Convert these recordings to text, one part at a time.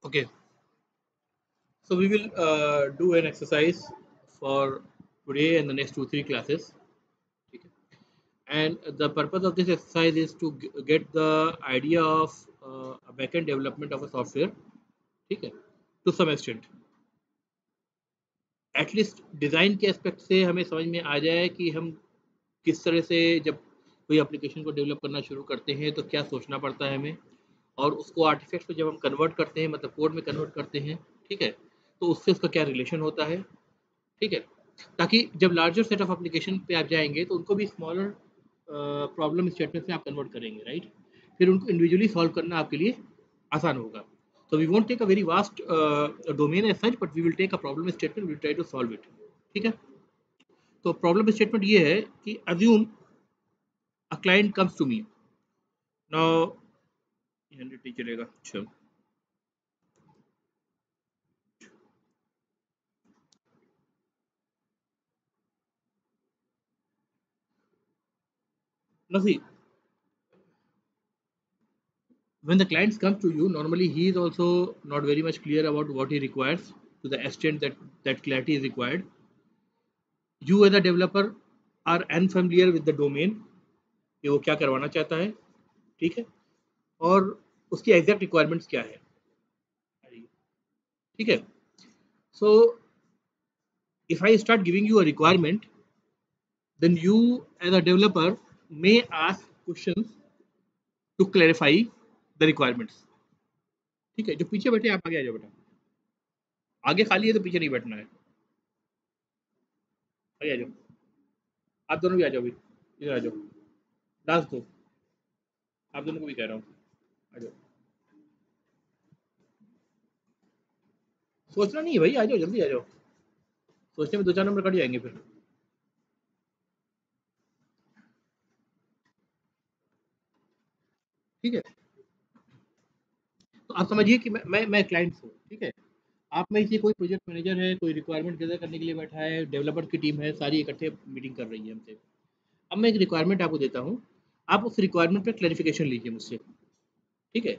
Okay, so we will do an exercise for today and the next 2 3 classes. Okay. And the purpose of this exercise is to get the idea of a backend development of a software. ठीक है, to some extent. At least design के aspect से हमें समझ में आ जाए कि हम किस तरह से जब कोई एप्लीकेशन को डेवलप करना शुरू करते हैं तो क्या सोचना पड़ता है हमें, और उसको आर्टिफैक्ट में जब हम कन्वर्ट करते हैं मतलब कोड में कन्वर्ट करते हैं, ठीक है, तो उससे उसका क्या रिलेशन होता है, ठीक है, ताकि जब लार्जर सेट ऑफ एप्लीकेशन पे आप जाएंगे तो उनको भी स्मॉलर प्रॉब्लम स्टेटमेंट में आप कन्वर्ट करेंगे, राइट, फिर उनको इंडिविजुअली सॉल्व करना आपके लिए आसान होगा. So we won't take a very vast domain as such, but we will take a problem statement, we will try to solve it. ठीक है, तो प्रॉब्लम स्टेटमेंट ये है कि assume a client comes to me now. 100 ही चलेगा. अच्छा, now see, when the clients come to you, normally he is also not very much clear about what he requires to the extent that that clarity is required. You as a developer are unfamiliar with the domain कि वो क्या करवाना चाहता है, ठीक है, और उसकी एग्जैक्ट रिक्वायरमेंट्स क्या है, ठीक है. सो if I start giving you a requirement, then you as a developer may ask questions to clarify the requirements. ठीक है, जो पीछे बैठे आप आगे आ जाओ बेटा, आगे खाली है तो पीछे नहीं बैठना है, आगे आ जाओ, आप दोनों भी आ जाओ, भी इधर आ जाओ, डांस दो, आप दोनों को भी कह रहा हूँ, आ जाओ, सोचना नहीं है भाई, आ जाओ जल्दी आ जाओ, सोचने में 2 4 नंबर कट जाएंगे फिर. ठीक है, तो आप समझिए कि मैं क्लाइंट हूँ, ठीक है, आप में से कोई प्रोजेक्ट मैनेजर है, कोई रिक्वायरमेंट गैदर करने के लिए बैठा है, डेवलपर की टीम है, सारी इकट्ठे मीटिंग कर रही है हमसे. अब मैं एक रिक्वायरमेंट आपको देता हूँ, आप उस रिक्वायरमेंट पे क्लैरिफिकेशन लीजिए मुझसे, ठीक है.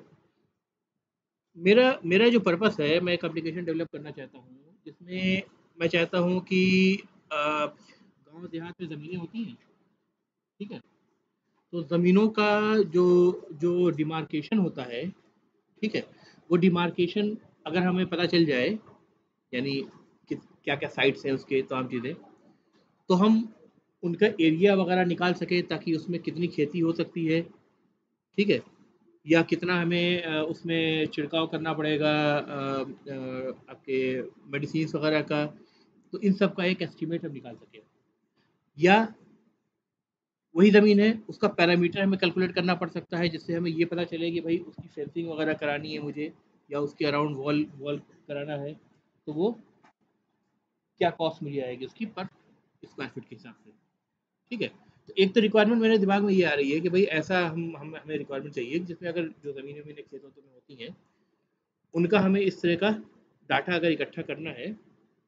मेरा मेरा जो पर्पस है, मैं एक एप्लीकेशन डेवलप करना चाहता हूँ जिसमें मैं चाहता हूँ कि गांव देहात में ज़मीनें होती हैं, ठीक है, तो ज़मीनों का जो जो डिमार्केशन होता है, ठीक है, वो डिमार्केशन अगर हमें पता चल जाए, यानी कि क्या क्या साइट्स हैं उसके तमाम चीज़ें, तो हम उनका एरिया वगैरह निकाल सकें ताकि उसमें कितनी खेती हो सकती है, ठीक है, या कितना हमें उसमें छिड़काव करना पड़ेगा आपके मेडिसिन्स वगैरह का, तो इन सब का एक एस्टीमेट हम निकाल सकें. या वही ज़मीन है, उसका पैरामीटर हमें कैलकुलेट करना पड़ सकता है जिससे हमें ये पता चले कि भाई उसकी फेंसिंग वगैरह करानी है मुझे, या उसके अराउंड वॉल वॉल कराना है, तो वो क्या कॉस्ट मिल जाएगी उसकी पर स्क्वायर फीट के हिसाब से, ठीक है. तो एक तो रिक्वायरमेंट मेरे दिमाग में ये आ रही है कि भाई ऐसा हम हमें रिक्वायरमेंट चाहिए जिसमें अगर जो ज़मीनें वमीनें खेतों में होती हैं उनका हमें इस तरह का डाटा अगर इकट्ठा करना है,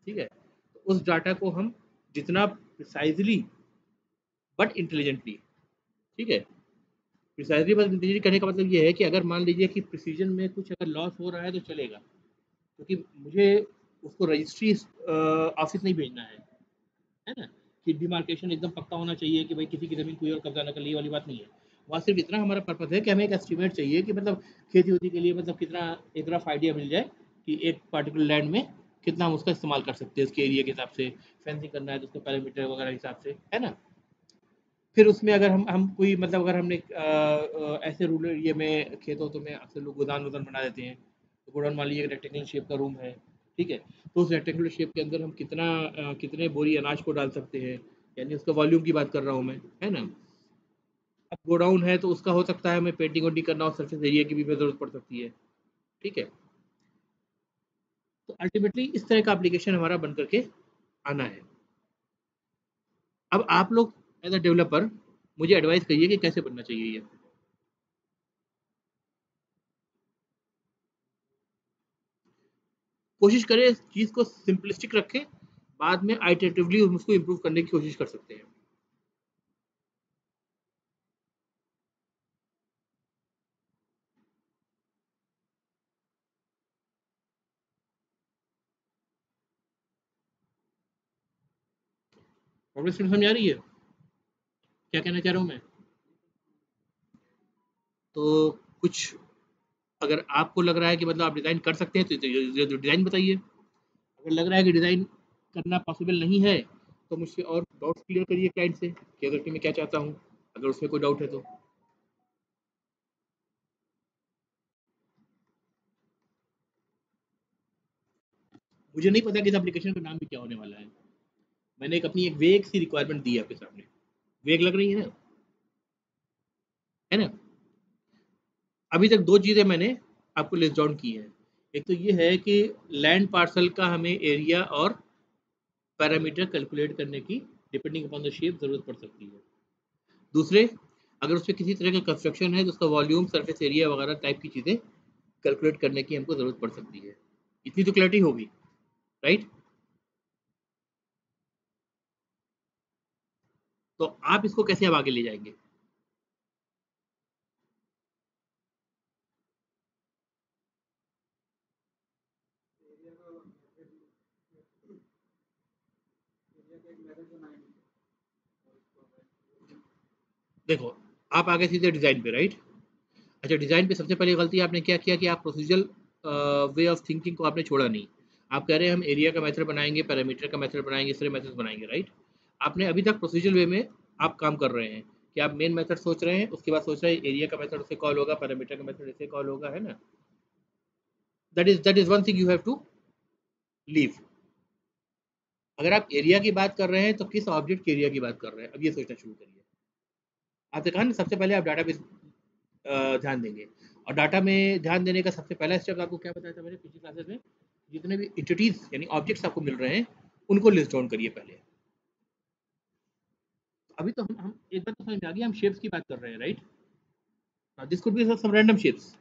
ठीक है, तो उस डाटा को हम जितना प्रिसाइजली बट इंटेलिजेंटली, ठीक है, प्रिसाइजली बट इंटेलिजेंटली कहने का मतलब ये है कि अगर मान लीजिए कि प्रिसीजन में कुछ अगर लॉस हो रहा है तो चलेगा, क्योंकि मुझे उसको रजिस्ट्री ऑफिस नहीं भेजना है ना, कि डिमार्केशन एकदम पक्का होना चाहिए कि भाई किसी की ज़मीन कोई और कब्जा ना कर ले, ये वाली बात नहीं है. वहाँ सिर्फ इतना हमारा पर्पज़ है कि हमें एक एस्टीमेट चाहिए कि मतलब खेती वेती के लिए मतलब कितना एक रफ आइडिया मिल जाए कि एक पर्टिकुलर लैंड में कितना हम उसका इस्तेमाल कर सकते हैं उसके एरिया के हिसाब से, फेंसिंग करना है तो उसका पैरामीटर वगैरह के हिसाब से, है ना. फिर उसमें अगर हम कोई मतलब अगर हमने ऐसे रूरल एरिया में खेतों तो में अक्सर लोग गोदान वोदान बना देते हैं, तो गोडाउन मान लीजिए रेक्टेंगुलर शेप का रूम है, ठीक है, तो उस रेक्टेंगुलर शेप के अंदर हम कितने बोरी अनाज को डाल सकते हैं, यानी उसका वॉल्यूम की बात कर रहा हूँ मैं, है ना. अब गोडाउन है तो उसका हो सकता है हमें पेंटिंग वेंटिंग करना और सरफेस एरिया की भी जरूरत पड़ सकती है, ठीक है. तो अल्टीमेटली इस तरह का एप्लीकेशन हमारा बन करके आना है. अब आप लोग एज अ डेवलपर मुझे एडवाइस करिए कि कैसे बनना चाहिए ये. कोशिश करें इस चीज़ को सिंपलिस्टिक रखें, बाद में आइटरेटिवली उसको इम्प्रूव करने की कोशिश कर सकते हैं. प्रॉब्लम समझ आ रही है क्या कहना चाह रहा हूँ मैं? तो कुछ अगर आपको लग रहा है कि मतलब आप डिज़ाइन कर सकते हैं तो ये जो डिज़ाइन बताइए। अगर लग रहा है कि डिज़ाइन करना पॉसिबल नहीं है तो मुझसे और डाउट्स क्लियर करिए क्लाइंट से कि अगर कि मैं क्या चाहता हूँ, अगर उसमें कोई डाउट है तो। मुझे नहीं पता कि इस एप्लीकेशन का नाम भी क्या होने वाला है। मैंने एक अपनी एक वेग सी रिक्वायरमेंट दी है आपके सामने। वेग लग रही है ना? है ना? अभी तक 2 चीज़ें मैंने आपको लिस्ट डाउन की हैं। एक तो ये है कि लैंड पार्सल का हमें एरिया और पैरामीटर कैलकुलेट करने की डिपेंडिंग अपॉन द शेप ज़रूरत पड़ सकती है। दूसरे, अगर उसमें किसी तरह का कंस्ट्रक्शन है तो उसका वॉल्यूम, सरफेस एरिया वगैरह टाइप की चीज़ें कैलकुलेट करने की हमको ज़रूरत पड़ सकती है। इतनी तो क्लैरिटी होगी, राइट? तो आप इसको कैसे अब आगे ले जाएँगे? देखो, आप आ गए सीधे डिज़ाइन पे, राइट? अच्छा, डिज़ाइन पे सबसे पहली गलती आपने क्या किया कि आप प्रोसीजरल वे ऑफ थिंकिंग को आपने छोड़ा नहीं। आप कह रहे हैं हम एरिया का मेथड बनाएँगे, पैरामीटर का मेथड बनाएँगे, इस तरह मेथड्स बनाएँगे, राइट? आपने अभी तक प्रोसीजरल वे में आप काम कर रहे हैं कि आप मेन मेथड सोच रहे हैं, उसके बाद सोच रहे हैं एरिया का मेथड उससे कॉल होगा, पैरामीटर का मेथड इससे कॉल होगा, है ना? That is one thing you have to leave. अगर आप एरिया की बात कर रहे हैं तो किस ऑब्जेक्ट के एरिया की बात कर रहे हैं? अब ये सोचना शुरू करिए। आपने कहा ना सबसे पहले आप डाटाबेस ध्यान देंगे, और डाटा में ध्यान देने का सबसे पहला स्टेप आपको क्या बताया था मैंने पिछली क्लासेस में? जितने भी एंटिटीज यानी ऑब्जेक्ट्स आपको मिल रहे हैं उनको लिस्ट डाउन करिए पहले। अभी तो हम एक बार तो समझ में आ गया, हम शेप्स की बात कर रहे हैं, right? This could be some random shapes.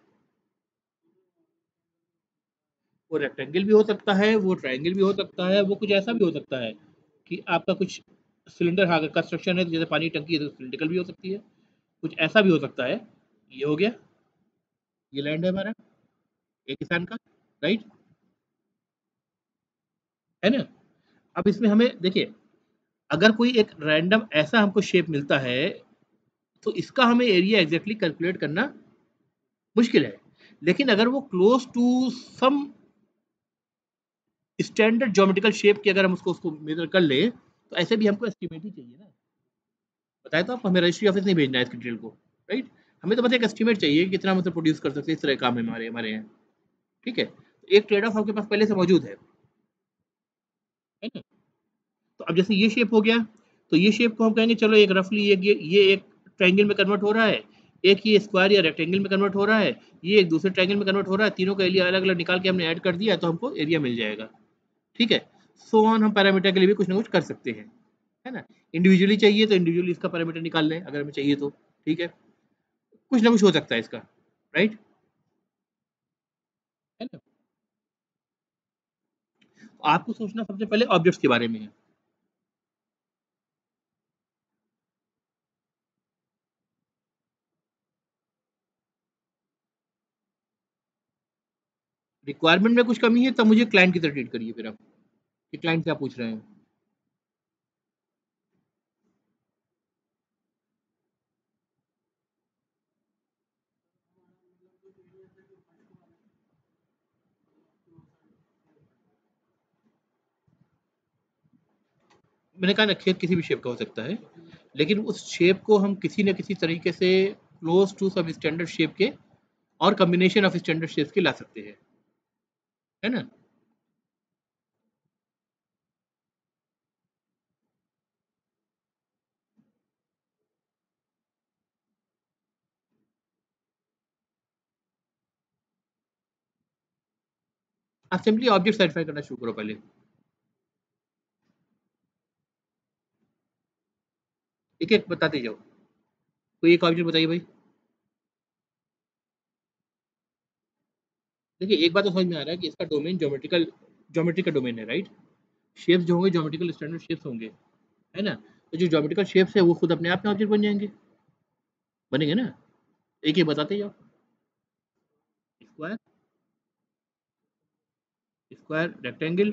वो रेक्टेंगल भी हो सकता है, वो ट्रायंगल भी हो सकता है, वो कुछ ऐसा भी हो सकता है कि आपका कुछ सिलेंडर, हाँ, अगर कंस्ट्रक्शन है तो जैसे पानी की टंकी है तो सिलिंड्रिकल भी हो सकती है, कुछ ऐसा भी हो सकता है। ये हो गया, ये लैंड है हमारा एक किसान का, राइट? है ना? अब इसमें हमें देखिए, अगर कोई एक रैंडम ऐसा हमको शेप मिलता है तो इसका हमें एरिया एग्जैक्टली कैलकुलेट करना मुश्किल है। लेकिन अगर वो close to some standard geometrical shape की अगर हम उसको उसको मेजर कर ले तो ऐसे भी हमको एस्टिमेट ही चाहिए ना। बताया तो आपको, हमें रजिस्ट्री ऑफिस नहीं भेजना है इसकी डिटेल को, राइट? हमें तो बस एक एस्टिमेट चाहिए कि कितना मतलब प्रोड्यूस कर सकते हैं, इस तरह काम है हमारे हमारे यहाँ। ठीक है, तो एक ट्रेड ऑफ आपके पास पहले से मौजूद है ना? तो अब जैसे ये शेप हो गया, तो ये शेप को हम कहेंगे चलो एक रफली ये एक ट्रायंगल में कन्वर्ट हो रहा है, एक ये स्क्वायर या रेक्टेंगल में कन्वर्ट हो रहा है, ये एक दूसरे ट्रायंगल में कन्वर्ट हो रहा है, तीनों का एरिया अलग अलग निकाल के हमने ऐड कर दिया तो हमको एरिया मिल जाएगा। ठीक है, सो ऑन हम पैरामीटर के लिए भी कुछ ना कुछ कर सकते हैं, है ना? इंडिविजुअली चाहिए तो इंडिविजुअली इसका पैरामीटर निकाल लें अगर हमें चाहिए तो। ठीक है, कुछ ना कुछ हो सकता है इसका, राइट? है ना? आपको सोचना सबसे पहले ऑब्जेक्ट्स के बारे में है। रिक्वायरमेंट में कुछ कमी है तब मुझे क्लाइंट की तरह ट्रीट करिए फिर आप, कि क्लाइंट क्या पूछ रहे हैं। मैंने कहा ना, खेत किसी भी शेप का हो सकता है, लेकिन उस शेप को हम किसी न किसी तरीके से क्लोज टू सब स्टैंडर्ड शेप के और कॉम्बिनेशन ऑफ स्टैंडर्ड शेप्स के ला सकते हैं, है ना? आप सिंपली ऑब्जेक्ट साइडिफाई करना शुरू करो पहले। एक एक बताते जाओ, कोई एक ऑब्जेक्ट बताइए भाई। देखिए, एक बात तो समझ में आ रहा है कि इसका डोमेन ज्योमेट्री का डोमेन है, राइट? शेप्स जो होंगे ज्योमेट्रिकल स्टैंडर्ड शेप्स होंगे, है ना? तो जो ज्योमेट्रिकल शेप्स है वो खुद अपने आप में ऑब्जेक्ट बन जाएंगे, बनेंगे ना? एक एक बताते जाओ। Square, square, rectangle,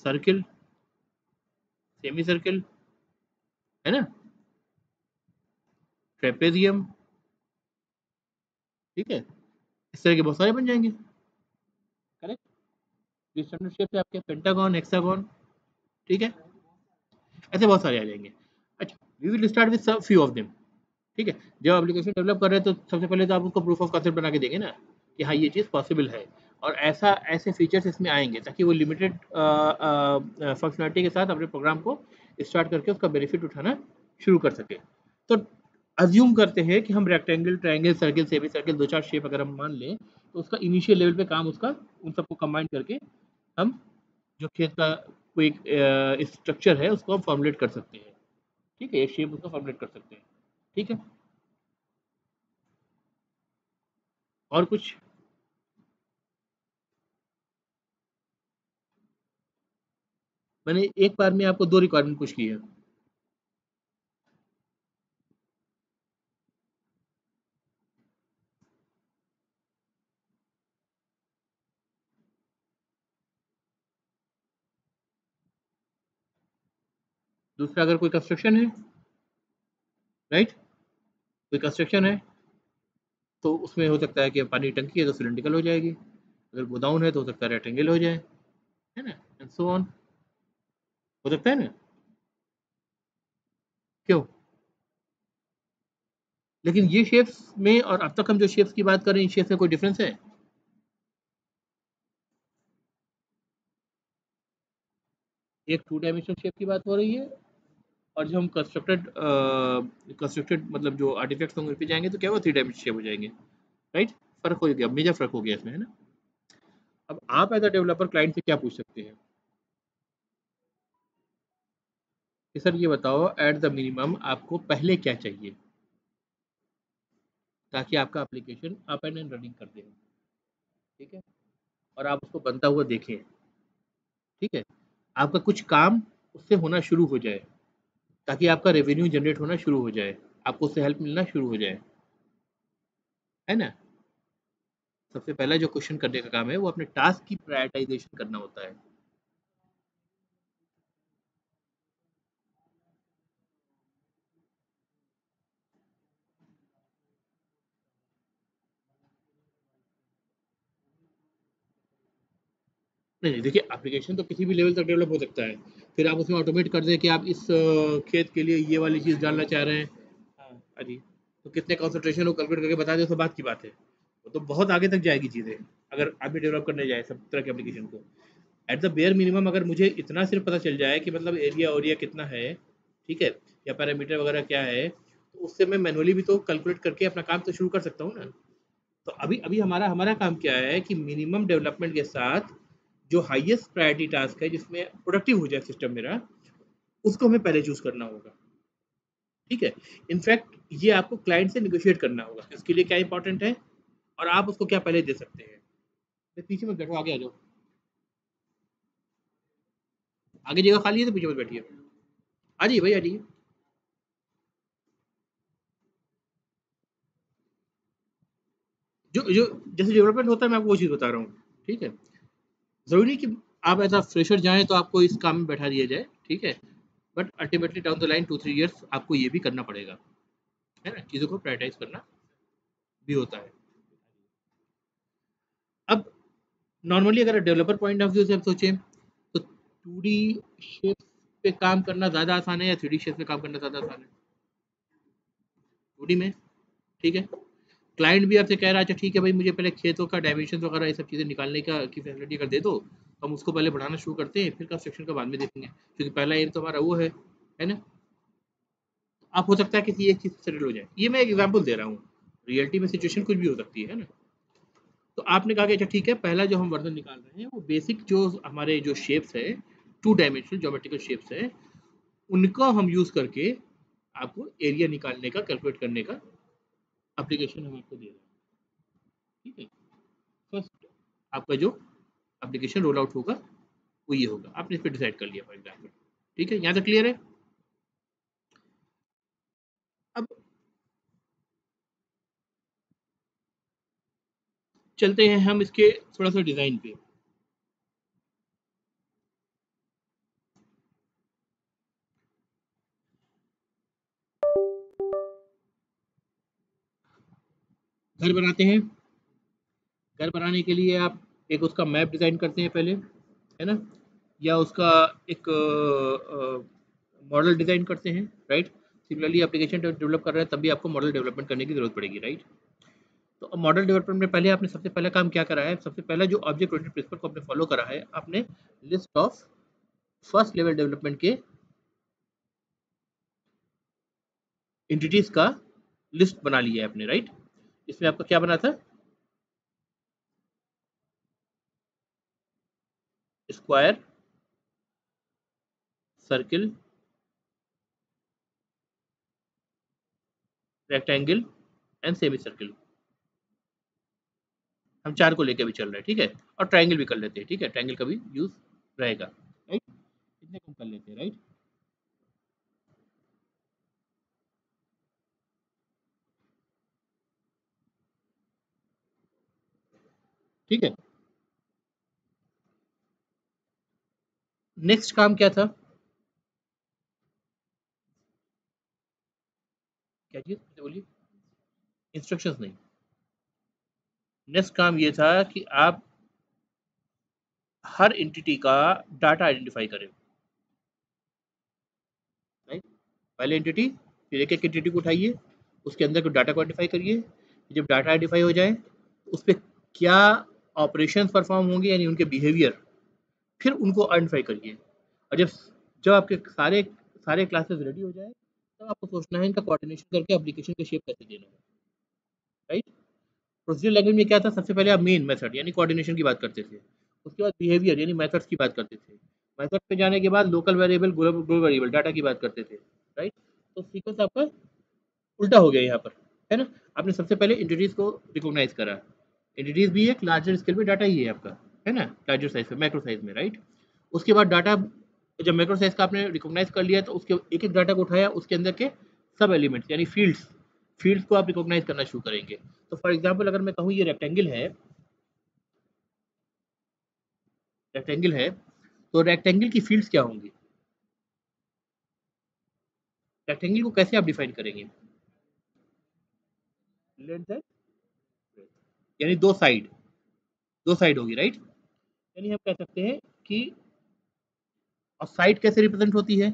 circle, semi circle, है ना, ट्रेपेजियम, ठीक है, इस तरह के बहुत सारे बन जाएंगे। करेक्ट, ये स्टैंडर्ड शेप है आपके, पेंटागन, हेक्सागन, ठीक है, ऐसे बहुत सारे आ जाएंगे। अच्छा, we will start with some few of them, ठीक है। जब एप्लीकेशन डेवलप कर रहे हैं तो सबसे पहले तो आप उसको प्रूफ ऑफ कंसेप्ट बना के देंगे ना कि हाँ ये चीज़ पॉसिबल है, और ऐसा ऐसे फीचर्स इसमें आएंगे ताकि वो लिमिटेड फंक्शनलिटी के साथ अपने प्रोग्राम को स्टार्ट करके उसका बेनिफिट उठाना शुरू कर सके। तो अज्यूम करते हैं कि हम rectangle, triangle, circle, semi circle, दो चार शेप अगर हम मान लें तो उसका इनिशियल लेवल पे काम उसका उन सबको कंबाइन करके हम जो खेत का कोई स्ट्रक्चर है उसको हम फॉर्मुलेट कर सकते हैं, ठीक है, एक शेप उसका फॉर्मुलेट कर सकते हैं, ठीक है। और कुछ? मैंने एक बार में आपको 2 रिक्वायरमेंट पुश की है। दूसरा, अगर कोई कंस्ट्रक्शन है, राइट? कोई कंस्ट्रक्शन है, तो उसमें हो सकता है कि पानी की टंकी है तो सिलिंड्रिकल हो जाएगी। अगर गोडाउन है तो हो सकता है रेक्टेंगल हो जाए, है ना? एंड सो ऑन, हो सकता है ना? क्यों? लेकिन ये शेप्स में और अब तक हम जो शेप्स की बात कर रहे हैं, इन शेप्स में कोई डिफरेंस है? एक 2 डायमेंशनल शेप की बात हो रही है, और जब हम कंस्ट्रक्टेड मतलब जो आर्टिफैक्ट्स होंगे उन पे जाएँगे तो क्या वो 3 डायमेंशनल शेप हो जाएँगे, राइट? फ़र्क हो गया, मेजर फ़र्क हो गया इसमें, है ना? अब आप एज़ अ डेवलपर क्लाइंट से क्या पूछ सकते हैं कि सर ये बताओ एट द मिनिमम आपको पहले क्या चाहिए ताकि आपका एप्लीकेशन अप एंड रनिंग कर दे, ठीक है? और आप उसको बनता हुआ देखें, ठीक है? आपका कुछ काम उससे होना शुरू हो जाए ताकि आपका रेवेन्यू जनरेट होना शुरू हो जाए, आपको उससे हेल्प मिलना शुरू हो जाए, है ना? सबसे पहला जो क्वेश्चन करने का काम है वो अपने टास्क की प्रायोरिटाइजेशन करना होता है। नहीं, देखिए, एप्लीकेशन तो किसी भी लेवल तक डेवलप हो सकता है। फिर आप उसमें ऑटोमेट कर दें कि आप इस खेत के लिए ये वाली चीज़ डालना चाह रहे हैं। हाँ, हाँ जी। तो कितने कंसंट्रेशन वो कैलकुलेट करके बता दें तो बात की बात है। वो तो बहुत आगे तक जाएगी चीज़ें, अगर आदमी डेवलप करने जाए सब तरह के एप्लीकेशन को। एट द बेयर मिनिमम अगर मुझे इतना सिर्फ पता चल जाए कि मतलब एरिया कितना है, ठीक है? या पैरामीटर वगैरह क्या है, तो उससे मैं मैनुअली भी तो कैलकुलेट करके अपना काम तो शुरू कर सकता हूँ ना। तो अभी अभी हमारा हमारा काम क्या है कि मिनिमम डेवलपमेंट के साथ जो हाईएस्ट प्रायोरिटी टास्क है जिसमें प्रोडक्टिव हो जाए सिस्टम मेरा, उसको हमें पहले चूज करना होगा, ठीक है? इनफैक्ट ये आपको क्लाइंट से निगोशिएट करना होगा इसके लिए क्या इंपॉर्टेंट है और आप उसको क्या पहले दे सकते हैं। पीछे मत बैठो, आगे आ जाओ। आगे जगह खाली है तो पीछे मत बैठिए। आ जाइए भाई, आ जाइए। जो जो जैसे डेवलपमेंट होता है मैं आपको वो चीज़ बता रहा हूँ, ठीक है? ज़रूरी नहीं कि आप एज़ अ फ्रेशर जाएँ तो आपको इस काम में बैठा दिया जाए, ठीक है? But ultimately down the line 2-3 years आपको ये भी करना पड़ेगा, है ना? चीज़ों को प्रायोरिटाइज़ करना भी होता है। अब नॉर्मली अगर डेवलपर पॉइंट ऑफ व्यू से हम सोचें तो 2D शेप्स पे काम करना ज़्यादा आसान है या 3D शेप्स पे काम करना ज़्यादा आसान है? 2D में, ठीक है? क्लाइंट भी आपसे कह रहा है अच्छा ठीक है भाई, मुझे पहले खेतों का डायमेंशन वगैरह ये सब चीज़ें निकालने का की फैसिलिटी अगर दे दो, तो हम उसको पहले बढ़ाना शुरू करते हैं, फिर कंस्ट्रक्शन का बाद में देखेंगे। क्योंकि पहला एम तो हमारा वो है ना? आप हो सकता है किसी एक चीज़ से सेटल हो जाए। ये मैं एक एग्ज़ाम्पल दे रहा हूँ। रियलिटी में सिचुएशन कुछ भी हो सकती है ना? तो आपने कहा कि अच्छा ठीक है, पहला जो हम वर्ज़न निकाल रहे हैं वो बेसिक जो हमारे जो शेप्स है, 2 डायमेंशनल ज्योमेट्रिकल शेप्स है, उनका हम यूज़ करके आपको एरिया निकालने का, कैलकुलेट करने का एप्लीकेशन हम आपको दे रहे हैं, ठीक है? फर्स्ट आपका जो एप्लीकेशन रोल आउट होगा, वो ये होगा। आपने इस पे डिसाइड कर लिया फॉर एग्ज़ाम्पल, ठीक है? यहाँ तक क्लियर है? अब चलते हैं हम इसके थोड़ा-सा डिज़ाइन पे। घर बनाते हैं, घर बनाने के लिए आप एक उसका मैप डिज़ाइन करते हैं पहले, है ना? या उसका एक मॉडल डिज़ाइन करते हैं, राइट? सिमिलरली एप्लीकेशन डेवलप कर रहे हैं तब भी आपको मॉडल डेवलपमेंट करने की ज़रूरत पड़ेगी, राइट? तो अब मॉडल डेवलपमेंट में पहले आपने सबसे पहला काम क्या करा है? सबसे पहला जो ऑब्जेक्ट ओरिएंटेड प्रिंसिपल को आपने फॉलो करा है, आपने list of first level development के एंटिटीज का लिस्ट बना लिया है आपने, राइट? इसमें आपका क्या बना था? Square, circle, rectangle and semi circle. हम 4 को लेके भी चल रहे हैं, ठीक है? और ट्रायंगल भी कर लेते हैं, ठीक है? ट्रायंगल का भी यूज़ रहेगा, राइट? इतने कम कर लेते हैं, राइट? ठीक है? नेक्स्ट काम क्या था? क्या चीज़? बोलिए। इंस्ट्रक्शंस नहीं। नेक्स्ट काम ये था कि आप हर एंटिटी का डाटा आइडेंटिफाई करें, राइट? पहले एंटिटी, फिर एक-एक एंटिटी को उठाइए, उसके अंदर को डाटा को आइडेंटिफाई करिए। जब डाटा आइडेंटिफाई हो जाए, उस पे क्या ऑपरेशंस परफॉर्म होंगे यानी उनके बिहेवियर, फिर उनको आइडेंटिफाई करिए। और जब जब आपके सारे सारे क्लासेस रेडी हो जाए, तब आपको सोचना है इनका कोऑर्डिनेशन करके एप्लीकेशन का शेप कैसे देना है, राइट? प्रोसीजर लैंग्वेज में क्या था? सबसे पहले आप मेन मेथड यानी कोऑर्डिनेशन की बात करते थे, उसके बाद बिहेवियर यानी मेथड्स की बात करते थे, मेथड पे जाने के बाद local variable, global variable, data की बात करते थे, राइट? तो सीक्वेंस आपका उल्टा हो गया यहाँ पर, है ना? आपने सबसे पहले एंटिटीज को रिकॉग्नाइज करा। एंटिटीज भी एक लार्जर स्केल पे डाटा ही है आपका, है ना? लार्जर साइज में, मैक्रो साइज में, राइट? उसके बाद डाटा, जब मैक्रो साइज का आपने रिकॉग्नाइज कर लिया तो उसके एक एक डाटा को उठाया, उसके अंदर के सब एलिमेंट्स यानी फील्ड्स, फील्ड्स को आप रिकॉग्नाइज करना शुरू करेंगे। तो फॉर एग्जांपल अगर मैं कहूँ ये रेक्टेंगल है, रेक्टेंगल है, तो रेक्टेंगल की फील्ड्स क्या होंगी? रेक्टेंगल को कैसे आप डिफाइन करेंगे? लेंथ है, यानी दो साइड होगी, राइट? यानी हम कह सकते हैं कि, और साइड कैसे रिप्रेजेंट होती है?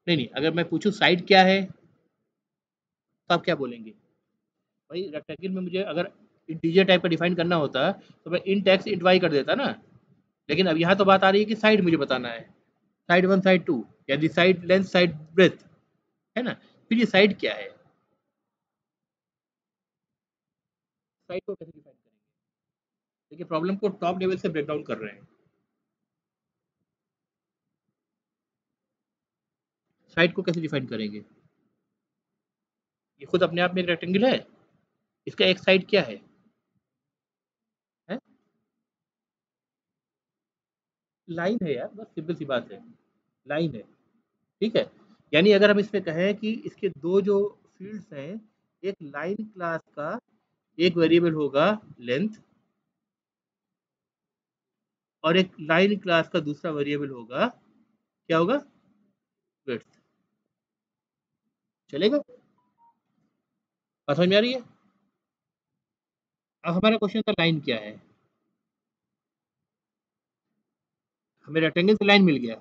नहीं नहीं, अगर मैं पूछूं साइड क्या है, तो आप क्या बोलेंगे? भाई रेक्टेंगल में मुझे अगर इंटीजर टाइप का डिफाइन करना होता तो मैं इन टैक्स इंट वाई कर देता ना। लेकिन अब यहाँ तो बात आ रही है कि साइड मुझे बताना है, साइड वन साइड टू, यानी साइड लेंथ साइड ब्रेथ, है ना? फिर ये साइड क्या है? साइड को कैसे डिफाइन करेंगे? देखिए प्रॉब्लम को टॉप लेवल से ब्रेक डाउन कर रहे हैं। साइड को कैसे डिफाइन करेंगे? ये खुद अपने आप में एक रेक्टेंगल है, इसका एक साइड क्या है? है लाइन है यार, बस सिंपल सी बात है, लाइन है, ठीक है? यानी अगर हम इसमें कहें कि इसके दो जो फील्ड्स हैं, एक लाइन क्लास का एक वेरिएबल होगा लेंथ, और एक लाइन क्लास का दूसरा वेरिएबल होगा, क्या होगा? विड्थ। चलेगा? बात समझ में आ रही है? अब हमारा क्वेश्चन था लाइन क्या है, हमें रेक्टेंगल से लाइन मिल गया।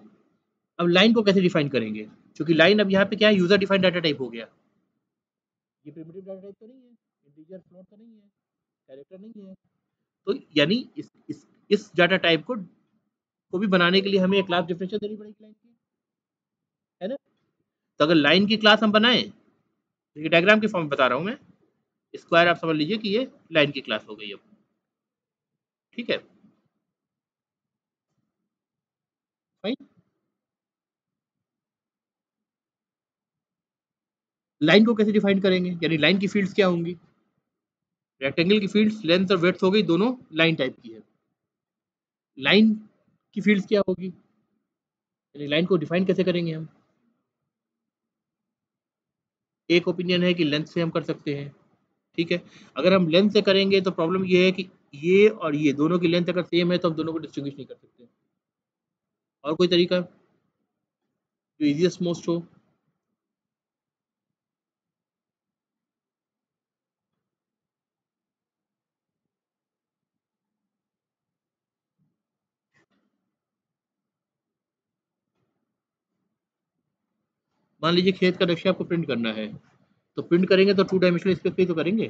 अब लाइन को कैसे डिफाइन करेंगे? क्योंकि लाइन अब यहाँ पे क्या है, यूजर डिफाइंड डाटा टाइप हो गया। ये प्रिमिटिव डाटा टाइप तो नहीं है, इंटीजर फ्लोट तो नहीं है, कैरेक्टर नहीं है। तो यानी इस डाटा टाइप को भी बनाने के लिए हमें एक क्लास डिफिनेशन देनी पड़ेगी लाइन की, है ना? तो अगर लाइन की क्लास हम बनाएं, देखिए डायग्राम के फॉर्म में बता रहा हूँ मैं, स्क्वायर आप समझ लीजिए कि ये लाइन की क्लास हो गई अब, ठीक है? फाइन। लाइन को कैसे डिफाइन करेंगे, यानी लाइन की फील्ड्स क्या होंगी? रेक्टेंगल की फील्ड्स लेंथ और विड्थ हो गई, दोनों लाइन टाइप की है। लाइन की फील्ड्स क्या होगी, यानी लाइन को डिफाइन कैसे करेंगे हम? एक ओपिनियन है कि लेंथ से हम कर सकते हैं, ठीक है? अगर हम लेंथ से करेंगे तो प्रॉब्लम ये है कि ये और ये दोनों की लेंथ अगर सेम है तो हम दोनों को डिस्टिंग्विश नहीं कर सकते। और कोई तरीका जो इजीएस्ट मोस्ट हो? मान लीजिए खेत का नक्शा आपको प्रिंट करना है, तो प्रिंट करेंगे तो 2 डायमेंशनल स्पेस पे ही तो करेंगे,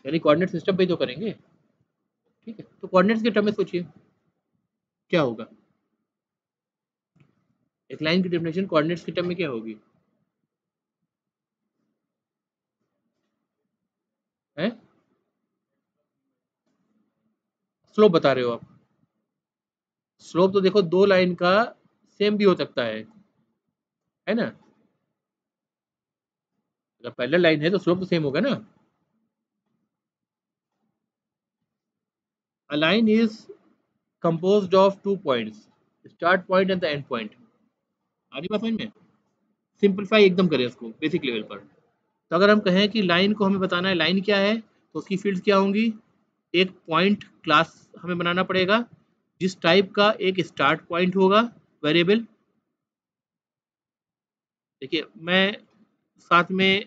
यानी कोऑर्डिनेट सिस्टम पे ही तो करेंगे। ठीक है, तो कोऑर्डिनेट्स के टर्म में सोचिए क्या होगा। एक लाइन की डेफिनेशन कोऑर्डिनेट्स के टर्म में क्या होगी? है स्लोप बता रहे हो आप? स्लोप तो देखो दो लाइन का सेम भी हो सकता है ना? अगर पैरेलल लाइन है तो स्लोप तो सेम होगा ना। A line is composed of 2 points, start point and the end point। आगे बात समझ में? सिंपलीफाई एकदम करें उसको बेसिक लेवल पर। तो अगर हम कहें कि लाइन को हमें बताना है लाइन क्या है, तो उसकी फील्ड्स क्या होंगी? एक पॉइंट क्लास हमें बनाना पड़ेगा जिस टाइप का एक स्टार्ट पॉइंट होगा वेरिएबल। देखिए मैं साथ में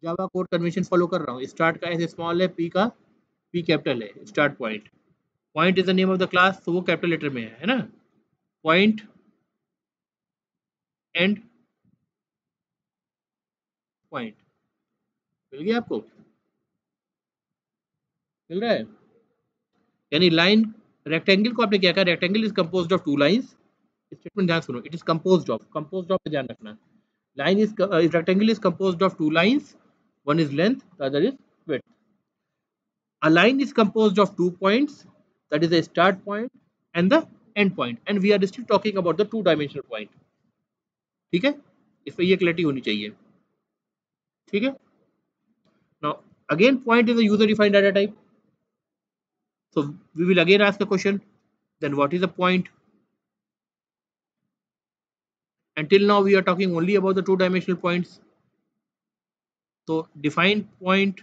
जावा कोड कन्वेंशन फॉलो कर रहा हूँ। स्टार्ट का एस स्मॉल है, पी का पी कैपिटल है, start point. Point is the name of the class, तो वो कैपिटल लेटर में है ना। पॉइंट एंड पॉइंट मिल गया आपको? मिल रहा है? यानी लाइन रेक्टेंगल को आपने क्या कहा? Rectangle is composed of 2 lines. Statement ध्यान सुनो, इट इज कंपोज्ड ऑफ पे ध्यान रखना। Line is rectangle is composed of 2 lines, one is length, the other is width। A line is composed of 2 points, that is the start point and the end point, and we are still talking about the 2 dimensional point। ठीक है, इस पर ये clarity होनी चाहिए। ठीक है, now again point is a user defined data type, so we will again ask the question, then what is a point? Until now we are talking only about the 2 dimensional points, so define point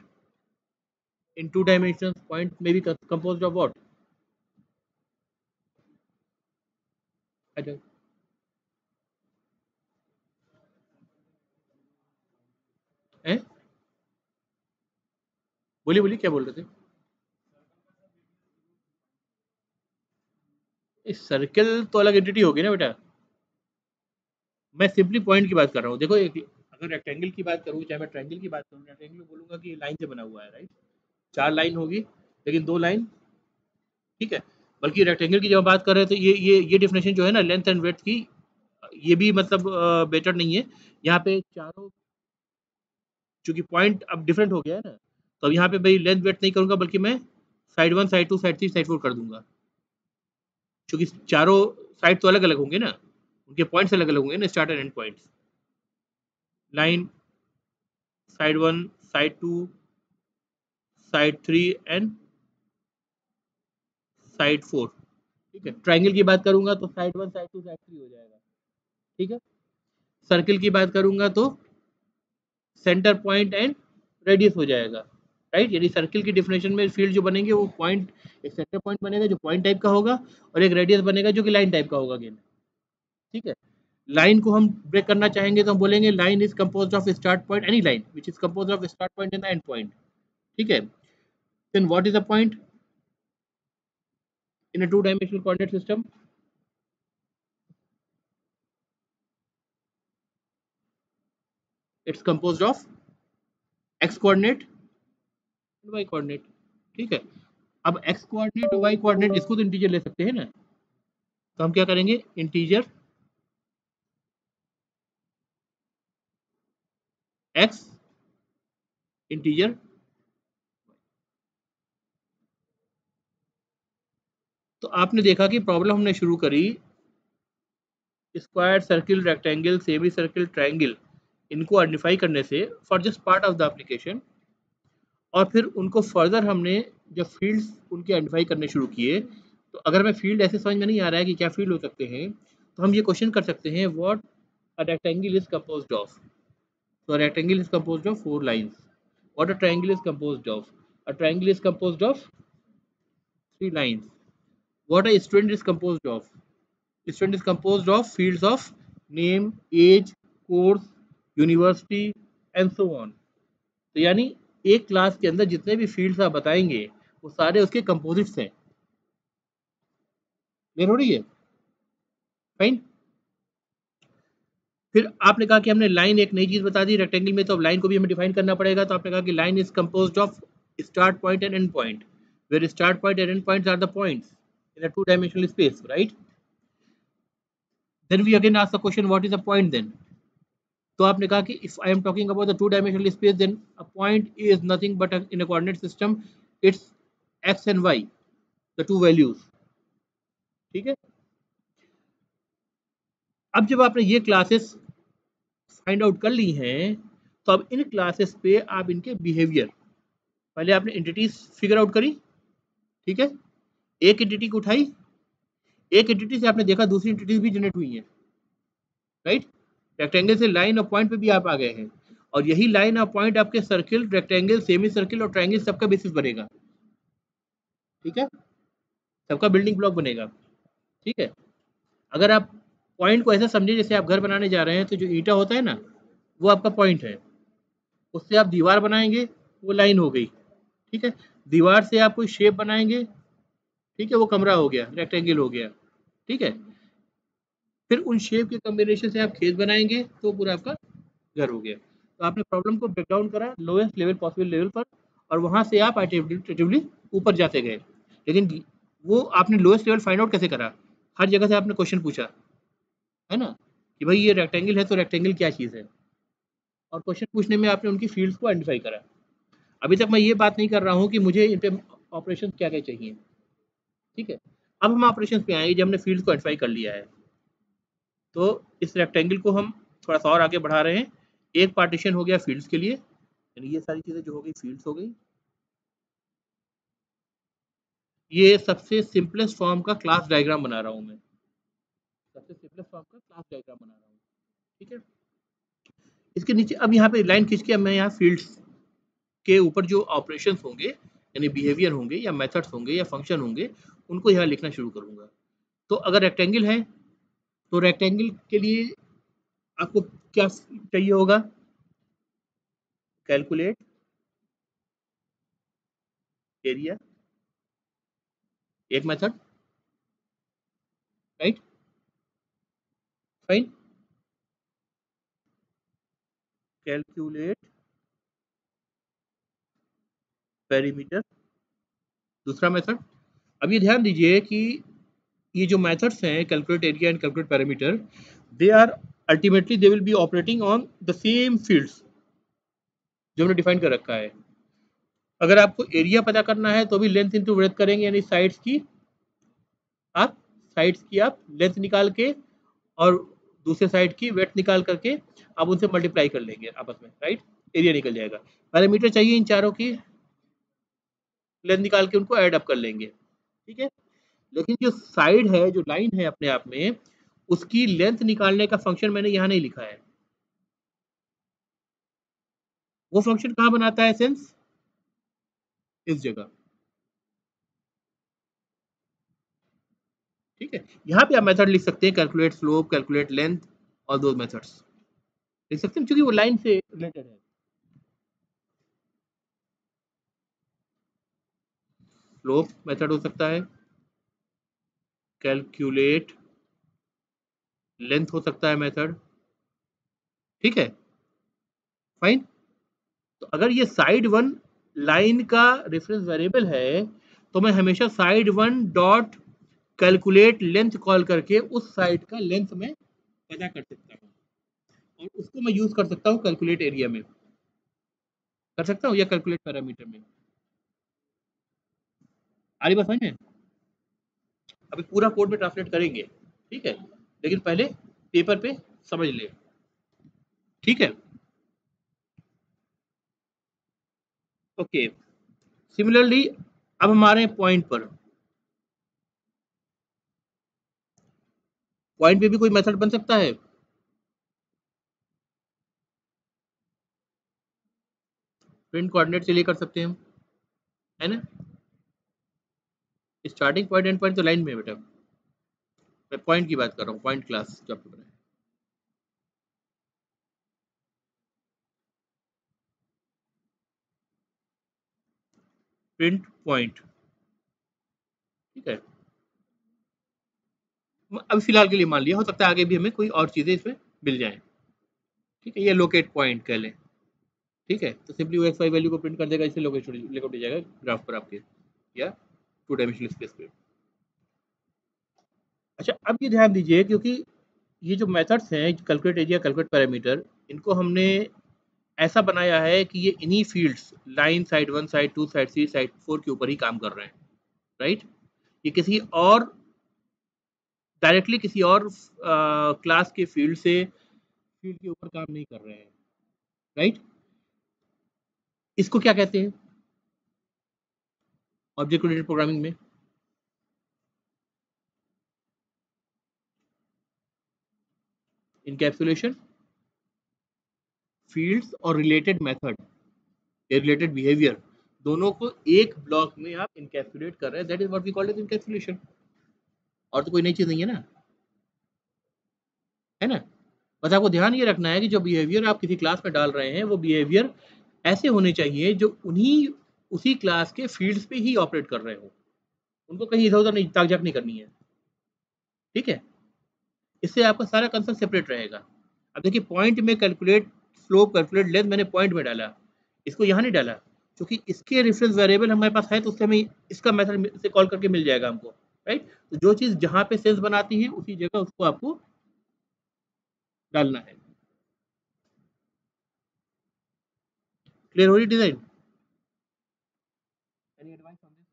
in 2 dimensions। Point may be composed of what? I don't, eh? बोलिए बोलिए क्या बोल रहे थे? इस circle तो अलग entity होगी ना बेटा। मैं सिंपली पॉइंट की बात कर रहा हूँ। देखो एक, अगर रेक्टेंगल की बात करूँ चाहे मैं ट्रायंगल की बात करूँ, रेक्टेंगल बोलूंगा कि लाइन से बना हुआ है, राइट? 4 लाइन होगी लेकिन 2 लाइन। ठीक है, बल्कि रेक्टेंगल की जब बात कर रहे हैं तो ये डेफिनेशन जो है ना लेंथ एंड ब्रेड्थ की, ये भी मतलब बेटर नहीं है। यहाँ पे चारों, चूंकि पॉइंट अब डिफरेंट हो गया है ना, तो अब यहाँ पे भाई लेंथ ब्रेड्थ नहीं करूंगा, बल्कि मैं साइड 1 साइड 2 साइड 3 साइड 4 कर दूंगा। क्योंकि चारों साइड तो अलग अलग होंगे ना, उनके पॉइंट्स अलग अलग होंगे ना, start and end points. Line side 1 side 2 side 3 and side 4। ठीक है, ट्राइंगल की बात करूंगा तो साइड 1 साइड 2 साइड 3 हो जाएगा। ठीक है, सर्किल की बात करूंगा तो सेंटर पॉइंट एंड रेडियस हो जाएगा, राइट? यानी सर्किल की डेफिनेशन में फील्ड जो बनेंगे वो पॉइंट, एक सेंटर पॉइंट बनेगा जो पॉइंट टाइप का होगा, और एक रेडियस बनेगा जो कि लाइन टाइप का होगा अगेन। ठीक है, लाइन को हम ब्रेक करना चाहेंगे तो हम बोलेंगे line is composed of start point, any line which is composed of start point and the end point. ठीक है, then what is the point in a 2 dimensional coordinate system? It's composed of x coordinate and y coordinate। ठीक है, अब x coordinate और y coordinate इसको तो integer ले सकते हैं ना, तो हम क्या करेंगे? Integer x, integer. तो आपने देखा कि प्रॉब्लम हमने शुरू करी square, circle, rectangle, semi circle, triangle, इनको आइडेंटिफाई करने से for just part of the application, और फिर उनको फर्दर हमने जब फील्ड्स उनके आइडेंटिफाई करने शुरू किए, तो अगर हमें फील्ड ऐसे समझ में नहीं आ रहा है कि क्या फील्ड हो सकते हैं, तो हम ये क्वेश्चन कर सकते हैं what a rectangle is composed of. So a rectangle is composed of 4 lines. What a triangle is composed of? A triangle is composed of 3 lines. What a student is composed of? A student is composed of fields of name, age, course, university and so on। तो यानी एक class के अंदर जितने भी fields आप बताएंगे वो सारे उसके कंपोजिट्स हैं। क्लियर हो रही है? फाइन। फिर आपने कहा कि हमने लाइन एक नई चीज़ बता दी रेक्टेंगल में, तो अब लाइन को भी हमें डिफाइन करना पड़ेगा। तो आपने कहा कि line is composed of start point and end point, where start point and end points are the points in a two dimensional space, right? Then we again ask the question what is a point then? तो आपने कहा कि if I am talking about the two dimensional space then a point is nothing but in a coordinate system it's x and y, the two values, ठीक है। अब जब आपने ये क्लासेस फाइंड आउट कर ली हैं, तो अब इन क्लासेस पे आप इनके बिहेवियर, पहले आपने एंटिटीज फिगर आउट करी, ठीक है, एक एंटिटी को उठाई, एक एंटिटी से आपने देखा दूसरी एंटिटीज भी जनरेट हुई हैं, राइट? रेक्टेंगल से लाइन और पॉइंट पे भी आप आ गए हैं, और यही लाइन और पॉइंट आपके सर्किल, रेक्टेंगल, सेमी सर्किल और ट्रायंगल सबका बेसिस बनेगा, ठीक है, सबका बिल्डिंग ब्लॉक बनेगा, ठीक है। अगर आप पॉइंट को ऐसा समझे जैसे आप घर बनाने जा रहे हैं, तो जो ईंटा होता है ना, वो आपका पॉइंट है, उससे आप दीवार बनाएंगे, वो लाइन हो गई, ठीक है। दीवार से आप कोई शेप बनाएंगे, ठीक है, वो कमरा हो गया, रेक्टेंगल हो गया, ठीक है। फिर उन शेप के कॉम्बिनेशन से आप खेत बनाएंगे, तो पूरा आपका घर हो गया। तो आपने प्रॉब्लम को ब्रेक डाउन करा लोएस्ट लेवल पॉसिबल लेवल पर, और वहां से आप आइटरेटिवली ऊपर जाते गए। लेकिन वो आपने लोएस्ट लेवल फाइंड आउट कैसे करा? हर जगह से आपने क्वेश्चन पूछा, है ना, कि भाई ये रेक्टेंगल है तो रेक्टेंगल क्या चीज़ है, और क्वेश्चन पूछने में आपने उनकी फील्ड्स को आइडेंटिफाई करा। अभी तक मैं ये बात नहीं कर रहा हूँ कि मुझे इन पे ऑपरेशन क्या क्या चाहिए, ठीक है। अब हम ऑपरेशन पे आएंगे जब हमने फील्ड को आइडेंटिफाई कर लिया है। तो इस रेक्टेंगल को हम थोड़ा सा और आगे बढ़ा रहे हैं। एक पार्टीशन हो गया फील्ड्स के लिए, यानी ये सारी चीज़ें जो हो गई फील्ड्स हो गई। ये सबसे सिंपलेस्ट फॉर्म का क्लास डायग्राम बना रहा हूँ मैं, सबसे सिंपलेस्ट फॉर्म का क्लास डायग्राम बना रहा हूँ, ठीक है। इसके नीचे अब यहाँ पे लाइन खींच के अब मैं यहाँ फील्ड्स के ऊपर जो ऑपरेशंस होंगे, यानी बिहेवियर होंगे या मेथड्स होंगे या फंक्शन होंगे, उनको यहाँ लिखना शुरू करूँगा। तो अगर रेक्टेंगल है, तो रेक्टेंगल के लिए आपको क्या चाहिए होगा? कैलकुलेट एरिया, एक method, right, fine. Calculate perimeter, दूसरा मेथड। अब ये ध्यान दीजिए कि ये जो मेथड्स हैं calculate area and calculate parameter, they are ultimately they will be operating on the same fields जो हमने डिफाइन कर रखा है। अगर आपको एरिया पता करना है तो भी लेंथ इंटू ब्रेथ करेंगे, यानी साइड्स की आप लेंथ निकाल के और दूसरे साइड की वेट निकाल करके आप उनसे मल्टीप्लाई कर लेंगे आपस में, राइट, एरिया निकल जाएगा। पैरामीटर चाहिए इन चारों की लेंथ निकाल के उनको ऐड अप कर लेंगे, ठीक है। लेकिन जो साइड है, जो लाइन है अपने आप में, उसकी लेंथ निकालने का फंक्शन मैंने यहाँ नहीं लिखा है। वो फंक्शन कहाँ बनाता है सेंस? इस जगह, ठीक है। यहाँ पे आप मेथड लिख सकते हैं, कैलकुलेट स्लोप, कैलकुलेट लेंथ, और दो मेथड्स लिख सकते हैं क्योंकि वो लाइन से रिलेटेड है। स्लोप मेथड हो सकता है, कैलकुलेट लेंथ हो सकता है मेथड, ठीक है, फाइन। तो अगर ये साइड वन लाइन का रेफरेंस वेरिएबल है, तो मैं हमेशा side one dot calculate length call करके उस साइड का लेंथ में पता कर सकता हूँ, और उसको मैं यूज कर सकता हूँ कैलकुलेट एरिया में, कर सकता हूँ, या कैलकुलेट पैरामीटर में। आ रही बात समझ में? अभी पूरा कोड में ट्रांसलेट करेंगे, ठीक है, लेकिन पहले पेपर पे समझ ले, ठीक है, ओके। सिमिलरली अब हमारे पॉइंट पर, पॉइंट पे भी कोई मेथड बन सकता है। प्रिंट कोऑर्डिनेट से लिए कर सकते हैं हम, है ना। स्टार्टिंग पॉइंट एंड पॉइंट तो लाइन में है बेटा, मैं पॉइंट की बात कर रहा हूँ, पॉइंट क्लास जो आपको बनाया। प्रिंट पॉइंट, ठीक है। अभी फिलहाल के लिए मान लिया, हो सकता है आगे भी हमें कोई और चीजें इसमें मिल जाए, ठीक है, ये लोकेट पॉइंट कह लें। ठीक है, तो सिंपली वो एक्स वाई वैल्यू को प्रिंट कर देगा, इससे लोकेट लेआउट हो जाएगा ग्राफ पर आपके, या टू डायमेंशनल स्पेस पे। अच्छा, अब ये ध्यान दीजिए, क्योंकि ये जो मेथड्स हैं कैलकुलेट एरिया, कैलकुलेट पैरामीटर, इनको हमने ऐसा बनाया है कि ये इन्हीं fields line, side 1, side 2, side 3, side 4 के ऊपर ही काम कर रहे हैं, राइट। ये किसी और डायरेक्टली किसी और क्लास के फील्ड के ऊपर काम नहीं कर रहे हैं, राइट। इसको क्या कहते हैं ऑब्जेक्ट ओरिएंटेड प्रोग्रामिंग में? इनकैप्सुलेशन, फील्ड्स और रिलेटेड मेथड, रिलेटेड बिहेवियर, दोनों को एक ब्लॉक में आप इनकैप्सुलेट कर रहे हैं, that is what we called as encapsulation. और तो कोई नई चीज नहीं है ना, है ना। बस आपको ध्यान ये रखना है कि जो बिहेवियर आप किसी क्लास में डाल रहे हैं, वो बिहेवियर ऐसे होने चाहिए जो उन्हीं उसी क्लास के फील्ड्स पे ही ऑपरेट कर रहे हो, उनको कहीं इधर उधर नहीं, ताक झाक नहीं करनी है। ठीक है, इससे आपका सारा कंसेप्ट सेपरेट रहेगा। अब देखिए, पॉइंट में कैलकुलेट स्लोप, कैलकुलेट लेंथ मैंने पॉइंट में डाला, इसको यहाँ नहीं डाला, क्योंकि इसके रेफरेंस वेरिएबल हमारे पास है, तो उससे हमें इसका मेथड से कॉल करके मिल जाएगा हमको, राइट। तो जो चीज़ जहाँ पे सेंस बनाती है उसी जगह उसको आपको डालना है। क्लियर हो रही design? Any advice on this?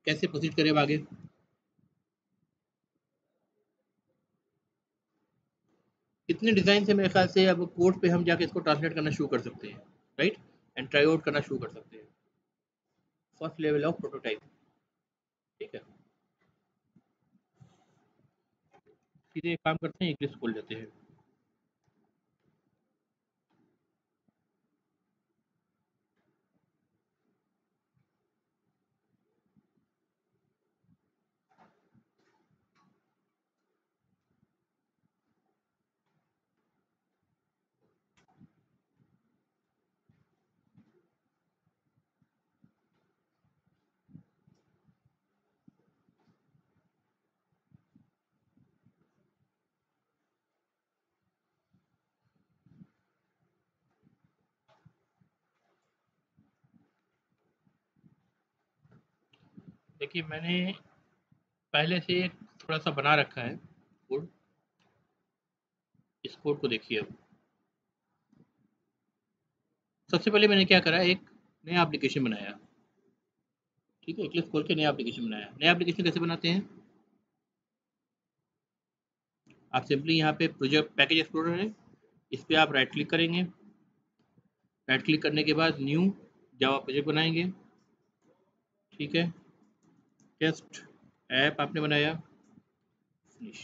कैसे प्रोसीड करें अब आगे? इतने डिजाइन से मेरे ख्याल से अब कोड पे हम जाके इसको ट्रांसलेट करना शुरू कर सकते हैं, राइट, एंड ट्राई आउट करना शुरू कर सकते हैं। First level of prototype. ठीक है, सीधे एक काम करते हैं, एक लिस्ट खोल लेते हैं। देखिए, मैंने पहले से एक थोड़ा सा बना रखा है कोड। इस कोड को देखिए अब। सबसे पहले मैंने क्या करा, एक नया एप्लीकेशन बनाया। ठीक है, इक्लिप्स खोल के नया एप्लीकेशन बनाया। नया एप्लीकेशन कैसे बनाते हैं? आप सिंपली यहाँ पे प्रोजेक्ट पैकेज एक्सप्लोरर है, इस पर आप राइट क्लिक करेंगे। राइट क्लिक करने के बाद न्यू जावा प्रोजेक्ट बनाएंगे। ठीक है, टेस्ट ऐप आपने बनाया, फिनिश,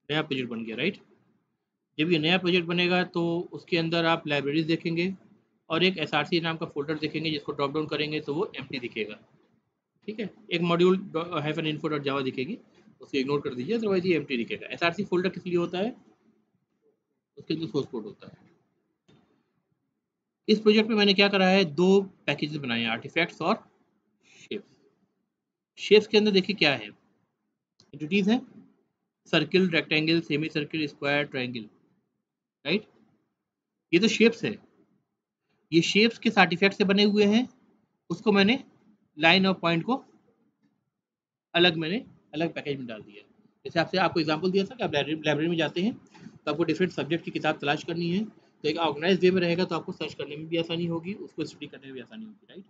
नया प्रोजेक्ट बन गया, राइट। जब ये नया प्रोजेक्ट बनेगा तो उसके अंदर आप लाइब्रेरीज देखेंगे और एक एसआरसी नाम का फोल्डर देखेंगे, जिसको ड्रॉप डाउन करेंगे तो वो एम्प्टी दिखेगा। ठीक है, एक मॉड्यूल हाइफन इन्फो डॉट जावा दिखेगी, उसको इग्नोर कर दीजिए, अदरवाइज ये एम्प्टी दिखेगा। एसआरसी फोल्डर किस लिए होता है? उसके लिए सोर्स कोड होता है। इस प्रोजेक्ट में मैंने क्या करा है, दो पैकेजेस बनाए हैं, आर्टिफैक्ट्स और शेप्स। शेप्स के अंदर देखिए क्या है, एंटिटीज है, circle, rectangle, semi circle, square, triangle, right. ये तो शेप्स है, ये शेप्स किस आर्टिफैक्ट से बने हुए हैं, उसको मैंने लाइन और पॉइंट को अलग मैंने अलग पैकेज में डाल दिया। जैसे आपसे आपको एग्जांपल दिया था कि आप लाइब्रेरी में जाते हैं तो आपको डिफरेंट सब्जेक्ट की किताब तलाश करनी है, तो एक ऑर्गेनाइज वे में रहेगा तो आपको सर्च करने में भी आसानी होगी, उसको स्टडी करने में भी आसानी होगी, राइट।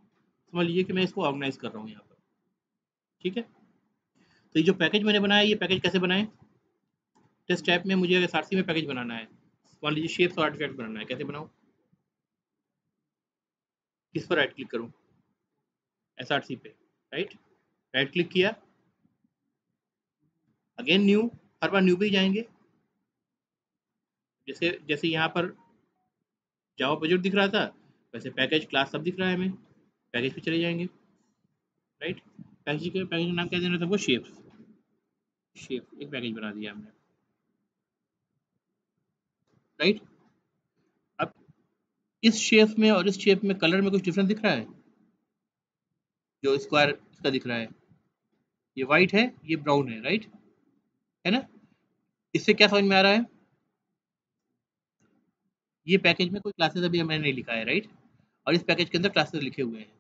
समझ लीजिए कि मैं इसको ऑर्गेनाइज कर रहा हूँ यहाँ पर। ठीक है, तो ये जो पैकेज मैंने बनाया, ये पैकेज कैसे बनाए? टेस्ट टैब में मुझे अगर सारसी में पैकेज बनाना है, मान लीजिए शेप्स और आर्टिफैक्ट बनाना है, कैसे बनाऊँ? किस पर राइट क्लिक करूँ? एसआरसी पे, राइट। राइट क्लिक किया, अगेन न्यू, हर बार न्यू पे ही जाएंगे। जैसे जैसे यहाँ पर जावा प्रोजेक्ट दिख रहा था, वैसे पैकेज क्लास सब दिख रहा है हमें। पैकेज पे चले जाएंगे, राइट। पैकेज का नाम क्या देना था, वो शेप्स। शेप एक पैकेज बना दिया हमने, राइट। अब इस शेप में और इस शेप में कलर में कुछ डिफरेंस दिख रहा है? जो स्क्वायर इसका दिख रहा है, ये वाइट है, ये ब्राउन है, राइट, है ना। इससे क्या समझ में आ रहा है? ये पैकेज में कोई क्लासेस अभी मैंने नहीं लिखा है, राइट, और इस पैकेज के अंदर क्लासेस लिखे हुए हैं।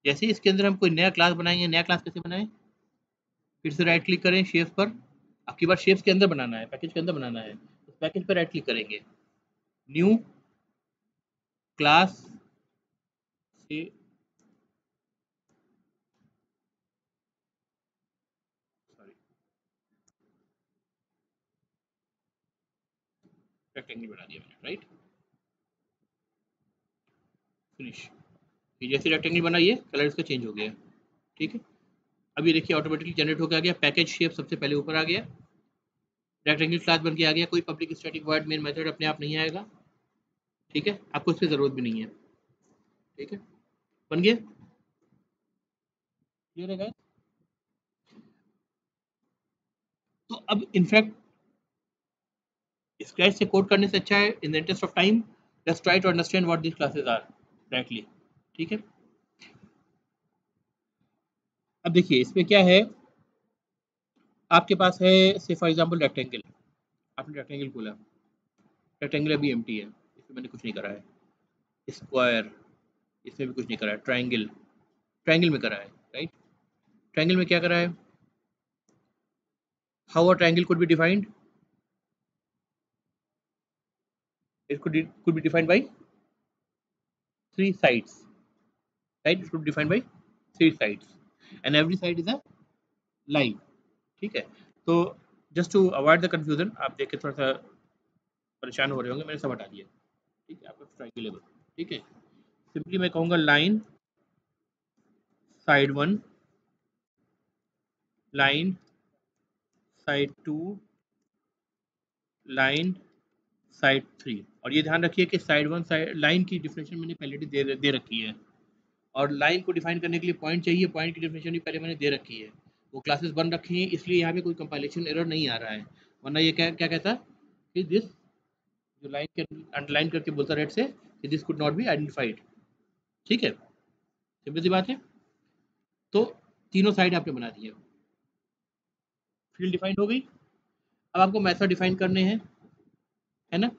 जैसे ही इसके अंदर हम कोई नया क्लास बनाएंगे, नया क्लास कैसे बनाएं? फिर से राइट क्लिक करें शेप्स पर। आपकी बार शेप्स के अंदर बनाना है, पैकेज के अंदर बनाना है, उस पैकेज पर राइट क्लिक करेंगे, न्यू क्लास से सॉरी रेक्टेंगल बना दिया मैंने, राइट, फिनिश। ये जैसे रेक्टेंगल बना, ये कलर इसका चेंज हो गया, ठीक है। अब ये देखिए ऑटोमेटिकली जनरेट होकर आ गया, पैकेज शेप सबसे पहले ऊपर आ गया, रेक्टेंगल क्लास बन के आ गया, कोई public static void main method अपने आप नहीं आएगा, ठीक है, आपको इसकी जरूरत भी नहीं है, ठीक है, बन गया, क्लियर है गाइस? तो अब इनफैक्ट स्क्रैच से कोड करने से अच्छा है, in the interest of time let's try to understand what these classes are directly, ठीक है। अब देखिए इसमें क्या है, आपके पास है से फॉर एग्जांपल रेक्टेंगल, आपने रेक्टेंगल खोला, रेक्टेंगल अभी एम्प्टी है, इसमें मैंने कुछ नहीं करा है। स्क्वायर, इसमें भी कुछ नहीं करा है। ट्रायंगल, ट्रायंगल में करा है, राइट। ट्रायंगल में क्या करा है? How a triangle could be defined, it could be defined by three sides, right, it could be defined by three sides and every side is a line, ठीक है। तो just to avoid the confusion, आप देख के थोड़ा सा परेशान हो रहे होंगे, मैंने सब हटा दिया, ठीक है, आपका ट्रायंगुलर, ठीक है। सिंपली मैं कहूँगा line side one, line side two, line side three. और ये ध्यान रखिए कि साइड वन साइड लाइन की डिफिनेशन मैंने पहले दे रखी है, और लाइन को डिफाइन करने के लिए पॉइंट चाहिए, पॉइंट की डेफिनेशन भी पहले मैंने दे रखी है। वो क्लासेस बन रखी हैं, इसलिए यहाँ पे कोई कंपाइलेशन एरर नहीं आ रहा है, वरना ये क्या क्या कहता कि दिस, जो लाइन के अंडरलाइन करके बोलता रेड से कि this could not be identified, ठीक है, सिंपल सी बात है। तो तीनों साइड आपने बना दी है, फील्ड डिफाइन हो गई। अब आपको मेथड डिफाइन करने हैं, है ना।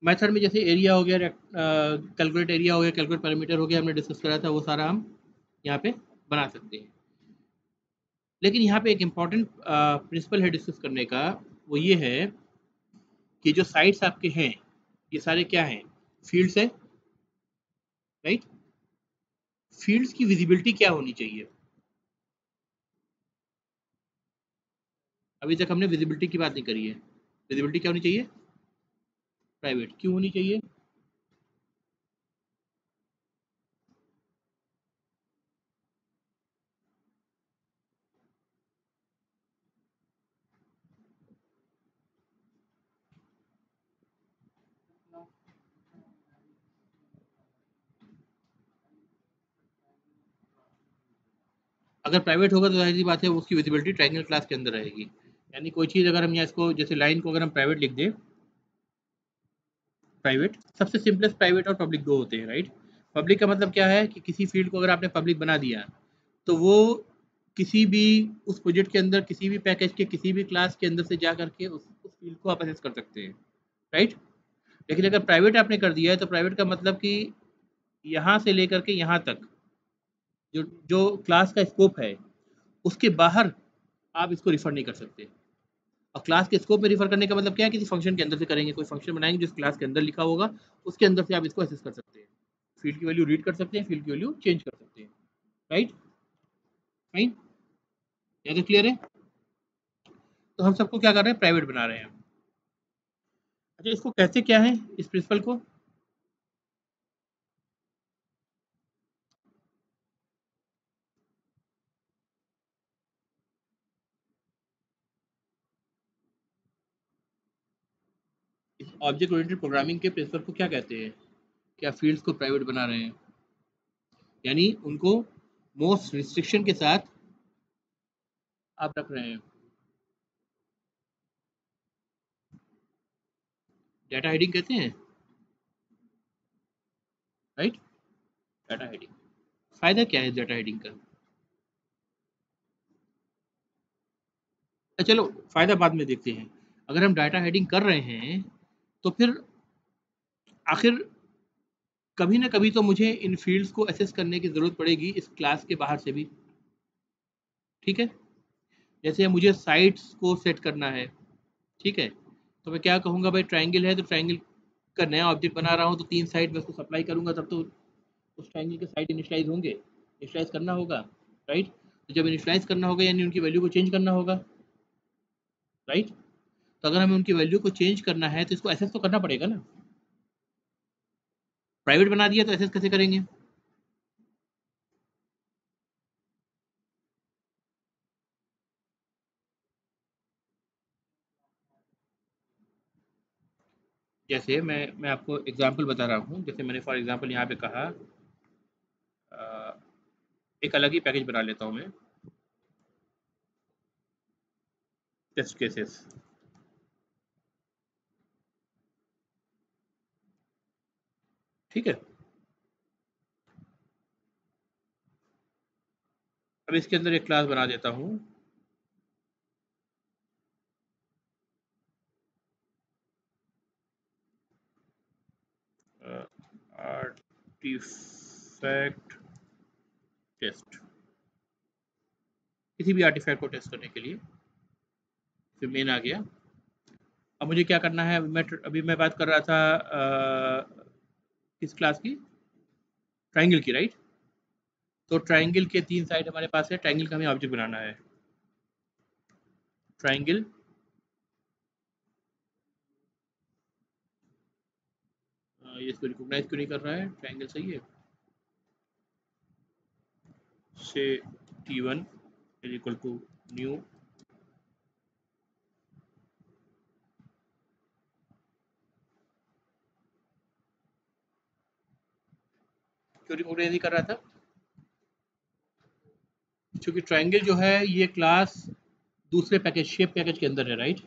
मेथड में जैसे एरिया हो गया, कैलकुलेट एरिया हो गया, कैलकुलेट पैरामीटर हो गया, हमने डिस्कस करा था, वो सारा हम यहाँ पे बना सकते हैं। लेकिन यहाँ पे एक इम्पॉर्टेंट प्रिंसिपल है डिस्कस करने का, वो ये है कि जो साइट्स आपके हैं ये सारे क्या हैं, फील्ड्स है, राइट। फील्ड्स की विजिबिलिटी क्या होनी चाहिए? अभी तक हमने विजिबिलिटी की बात नहीं करी है। विजिबिलिटी क्या होनी चाहिए? प्राइवेट। क्यों होनी चाहिए? अगर प्राइवेट होगा तो जाहिर सी बात है उसकी विजिबिलिटी ट्रायंगल क्लास के अंदर रहेगी। यानी कोई चीज़ अगर हम यहाँ इसको जैसे लाइन को अगर हम प्राइवेट लिख दें, प्राइवेट, सबसे सिंपलेस्ट प्राइवेट और पब्लिक दो होते हैं, राइट। पब्लिक का मतलब क्या है कि किसी फील्ड को अगर आपने पब्लिक बना दिया तो वो किसी भी उस प्रोजेक्ट के अंदर किसी भी पैकेज के किसी भी क्लास के अंदर से जा करके उस फील्ड को आप एक्सेस कर सकते हैं, राइट। लेकिन अगर प्राइवेट आपने कर दिया है तो प्राइवेट का मतलब कि यहाँ से लेकर के यहाँ तक जो जो क्लास का स्कोप है उसके बाहर आप इसको रिफर नहीं कर सकते। और क्लास के स्कोप में रिफर करने का मतलब क्या है, किसी फंक्शन के अंदर से करेंगे, कोई फंक्शन बनाएंगे जिस क्लास के अंदर लिखा होगा उसके अंदर से आप इसको एक्सेस कर सकते हैं, फील्ड की वैल्यू रीड कर सकते हैं, फील्ड की वैल्यू चेंज कर सकते हैं, राइट, फाइन, ये तो क्लियर है। तो हम सबको क्या कर रहे हैं, प्राइवेट बना रहे हैं। अच्छा इसको कहते क्या है, इस प्रिंसिपल को? ऑब्जेक्ट ओरिएंटेड प्रोग्रामिंग के प्रिंसिपल को क्या कहते हैं? क्या फील्ड्स को प्राइवेट बना रहे हैं, यानी उनको मोस्ट रिस्ट्रिक्शन के साथ आप रख रहे हैं। डाटा हेडिंग कहते हैं, राइट? डाटा हेडिंग, फायदा क्या है डाटा हेडिंग का? चलो फायदा बाद में देखते हैं। अगर हम डाटा हेडिंग कर रहे हैं तो फिर आखिर कभी ना कभी तो मुझे इन फील्ड्स को एसेस करने की ज़रूरत पड़ेगी इस क्लास के बाहर से भी, ठीक है? जैसे मुझे साइट्स को सेट करना है, ठीक है? तो मैं क्या कहूँगा, भाई ट्रायंगल है तो ट्रायंगल का नया ऑब्जेक्ट बना रहा हूँ, तो 3 साइड में उसको सप्लाई करूँगा, तब तो उस ट्रायंगल के साइड इनिशियलाइज़ होंगे, इनिशियलाइज़ करना होगा, राइट? तो जब इनिशियलाइज़ करना होगा यानी उनकी वैल्यू को चेंज करना होगा, राइट? तो अगर हमें उनकी वैल्यू को चेंज करना है तो इसको एसेस तो करना पड़ेगा ना। प्राइवेट बना दिया तो एसेस कैसे करेंगे? जैसे मैं आपको एग्जांपल बता रहा हूँ, जैसे मैंने फॉर एग्जांपल यहाँ पे कहा एक अलग ही पैकेज बना लेता हूँ मैं, टेस्ट केसेस, ठीक है? अब इसके अंदर एक क्लास बना देता हूँ, आर्टिफैक्ट टेस्ट, किसी भी आर्टिफैक्ट को टेस्ट करने के लिए। फिर मेन आ गया। अब मुझे क्या करना है, अभी मैं बात कर रहा था किस क्लास की? ट्रायंगल की, राइट? तो ट्रायंगल के 3 साइड हमारे पास है, ट्रायंगल का हमें ऑब्जेक्ट बनाना है। ट्रायंगल ये इसको रिकॉग्नाइज क्यों नहीं कर रहा है? ट्रायंगल सही है, से T1 is equal to new, क्यों रिकॉग्नाइज नहीं कर रहा था? क्योंकि ट्रायंगल जो है ये क्लास दूसरे पैकेज, शेप पैकेज के अंदर है, राइट?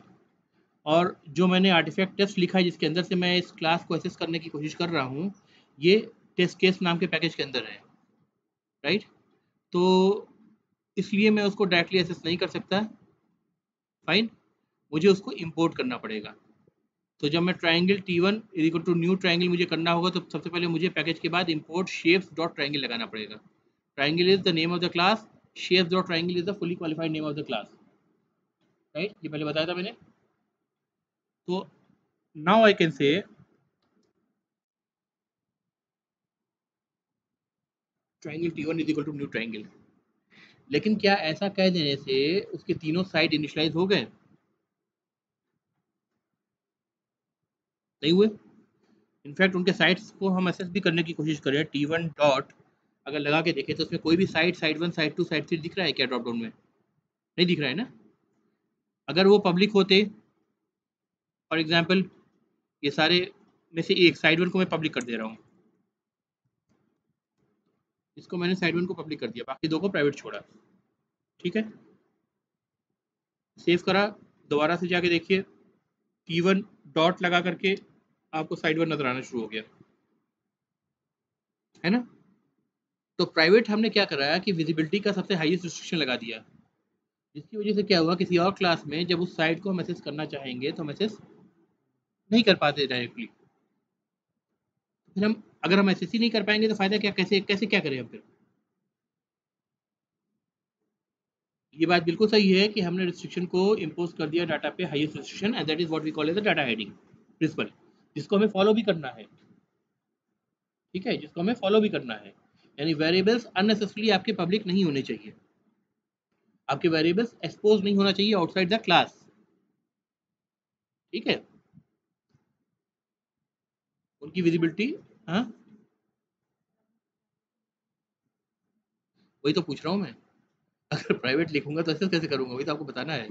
और जो मैंने आर्टिफैक्ट टेस्ट लिखा है जिसके अंदर से मैं इस क्लास को एसेस करने की कोशिश कर रहा हूँ, ये टेस्ट केस नाम के पैकेज के अंदर है, राइट? तो इसलिए मैं उसको डायरेक्टली एसेस नहीं कर सकता, फाइन, मुझे उसको इंपोर्ट करना पड़ेगा। तो जब मैं triangle T1 is equal to new triangle मुझे करना होगा तो सबसे पहले मुझे पैकेज के बाद इंपोर्ट शेप्स डॉट ट्रायंगल लगाना पड़ेगा। Triangle is the name of the class, shapes dot triangle is the fully qualified name of the class, right? ये पहले बताया था मैंने। तो now I can say triangle T1 is equal to new triangle, लेकिन क्या ऐसा कह देने से उसके तीनों साइड इनिशियलाइज हो गए? नहीं हुए। इनफैक्ट उनके साइड्स को हम एसेस भी करने की कोशिश करें, T1 डॉट अगर लगा के देखें तो उसमें कोई भी साइड 1 साइड 2 साइड 3 दिख रहा है क्या ड्रॉप डाउन में? नहीं दिख रहा है ना। अगर वो पब्लिक होते, फॉर एग्जांपल ये सारे में से एक साइड 1 को मैं पब्लिक कर दे रहा हूँ, इसको मैंने साइड 1 को पब्लिक कर दिया, बाकी 2 को प्राइवेट छोड़ा, ठीक है? सेव करा, दोबारा से जाके देखिए T1 डॉट लगा करके आपको साइड 1 नजर आना शुरू हो गया, है ना? तो प्राइवेट हमने क्या करा कि विजिबिलिटी का सबसे हाईएस्ट रिस्ट्रिक्शन लगा दिया, जिसकी वजह से क्या हुआ, किसी और क्लास में जब उस साइट को हम मैसेज करना चाहेंगे तो मैसेज नहीं कर पाते डायरेक्टली। फिर हम अगर हम मैसेज ही नहीं कर पाएंगे तो फायदा क्या, कैसे कैसे क्या करें हम फिर? ये बात बिल्कुल सही है कि हमने रिस्ट्रिक्शन को इम्पोज कर दिया डाटा पे, highest restriction, and that is what we call as the data hiding principle, जिसको हमें फॉलो भी करना है, ठीक है? जिसको हमें फॉलो भी करना है, यानी वेरिएबल्स अननेसेसरली आपके पब्लिक नहीं होने चाहिए, आपके वेरिएबल्स एक्सपोज नहीं होना चाहिए आउटसाइड द क्लास, ठीक है? उनकी विजिबिलिटी, हाँ वही तो पूछ रहा हूँ मैं। अगर प्राइवेट लिखूंगा तो ऐसे कैसे करूंगा, वही तो आपको बताना है।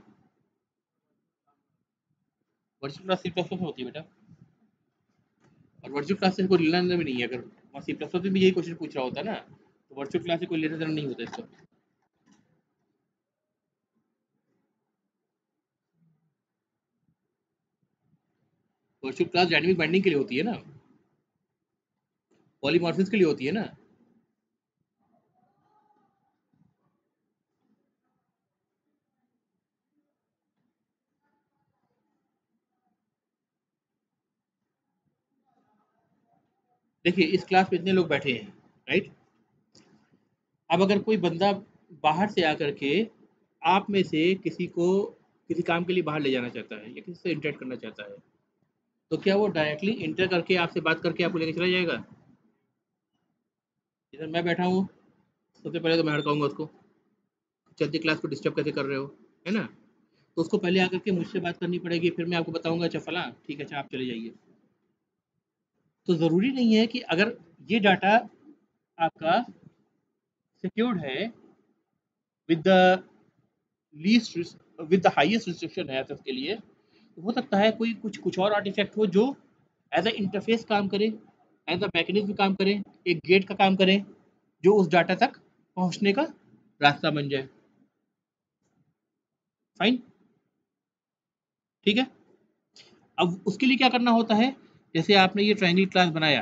वर्चुअल क्लास C++ में होती है बेटा। वर्चुअल क्लास से कोई लेना देना भी नहीं है। अगर वहाँ सी प्लस में भी यही क्वेश्चन पूछ रहा होता ना, तो वर्चुअल क्लास से कोई लेना देना नहीं होता इसका। वर्चुअल क्लास डायनेमिक बाइंडिंग के लिए होती है ना, पॉलीमॉर्फिज्म के लिए होती है ना। देखिए इस क्लास में इतने लोग बैठे हैं, राइट। अब अगर कोई बंदा बाहर से आकर के आप में से किसी को किसी काम के लिए बाहर ले जाना चाहता है या किसी से इंटरेक्ट करना चाहता है, तो क्या वो डायरेक्टली इंटर करके आपसे बात करके आपको लेके चला जाएगा? इधर मैं बैठा हूँ, सबसे पहले तो मैं हड़काऊंगा उसको, चलती क्लास को डिस्टर्ब कैसे कर रहे हो, है ना। तो उसको पहले आकर के मुझसे बात करनी पड़ेगी, फिर मैं आपको बताऊंगा अच्छा फला ठीक है, अच्छा आप चले जाइए। तो ज़रूरी नहीं है कि अगर ये डाटा आपका सिक्योर्ड है with the least with the highest restriction है एक्सेस के लिए, तो हो सकता है कोई कुछ और आर्टिफैक्ट हो जो एज अ इंटरफेस काम करे, एज अ मैकेनिज्म काम करे, एक गेट का काम करे, जो उस डाटा तक पहुंचने का रास्ता बन जाए। फाइन, ठीक है। अब उसके लिए क्या करना होता है, जैसे आपने ये ट्रायंगल क्लास बनाया,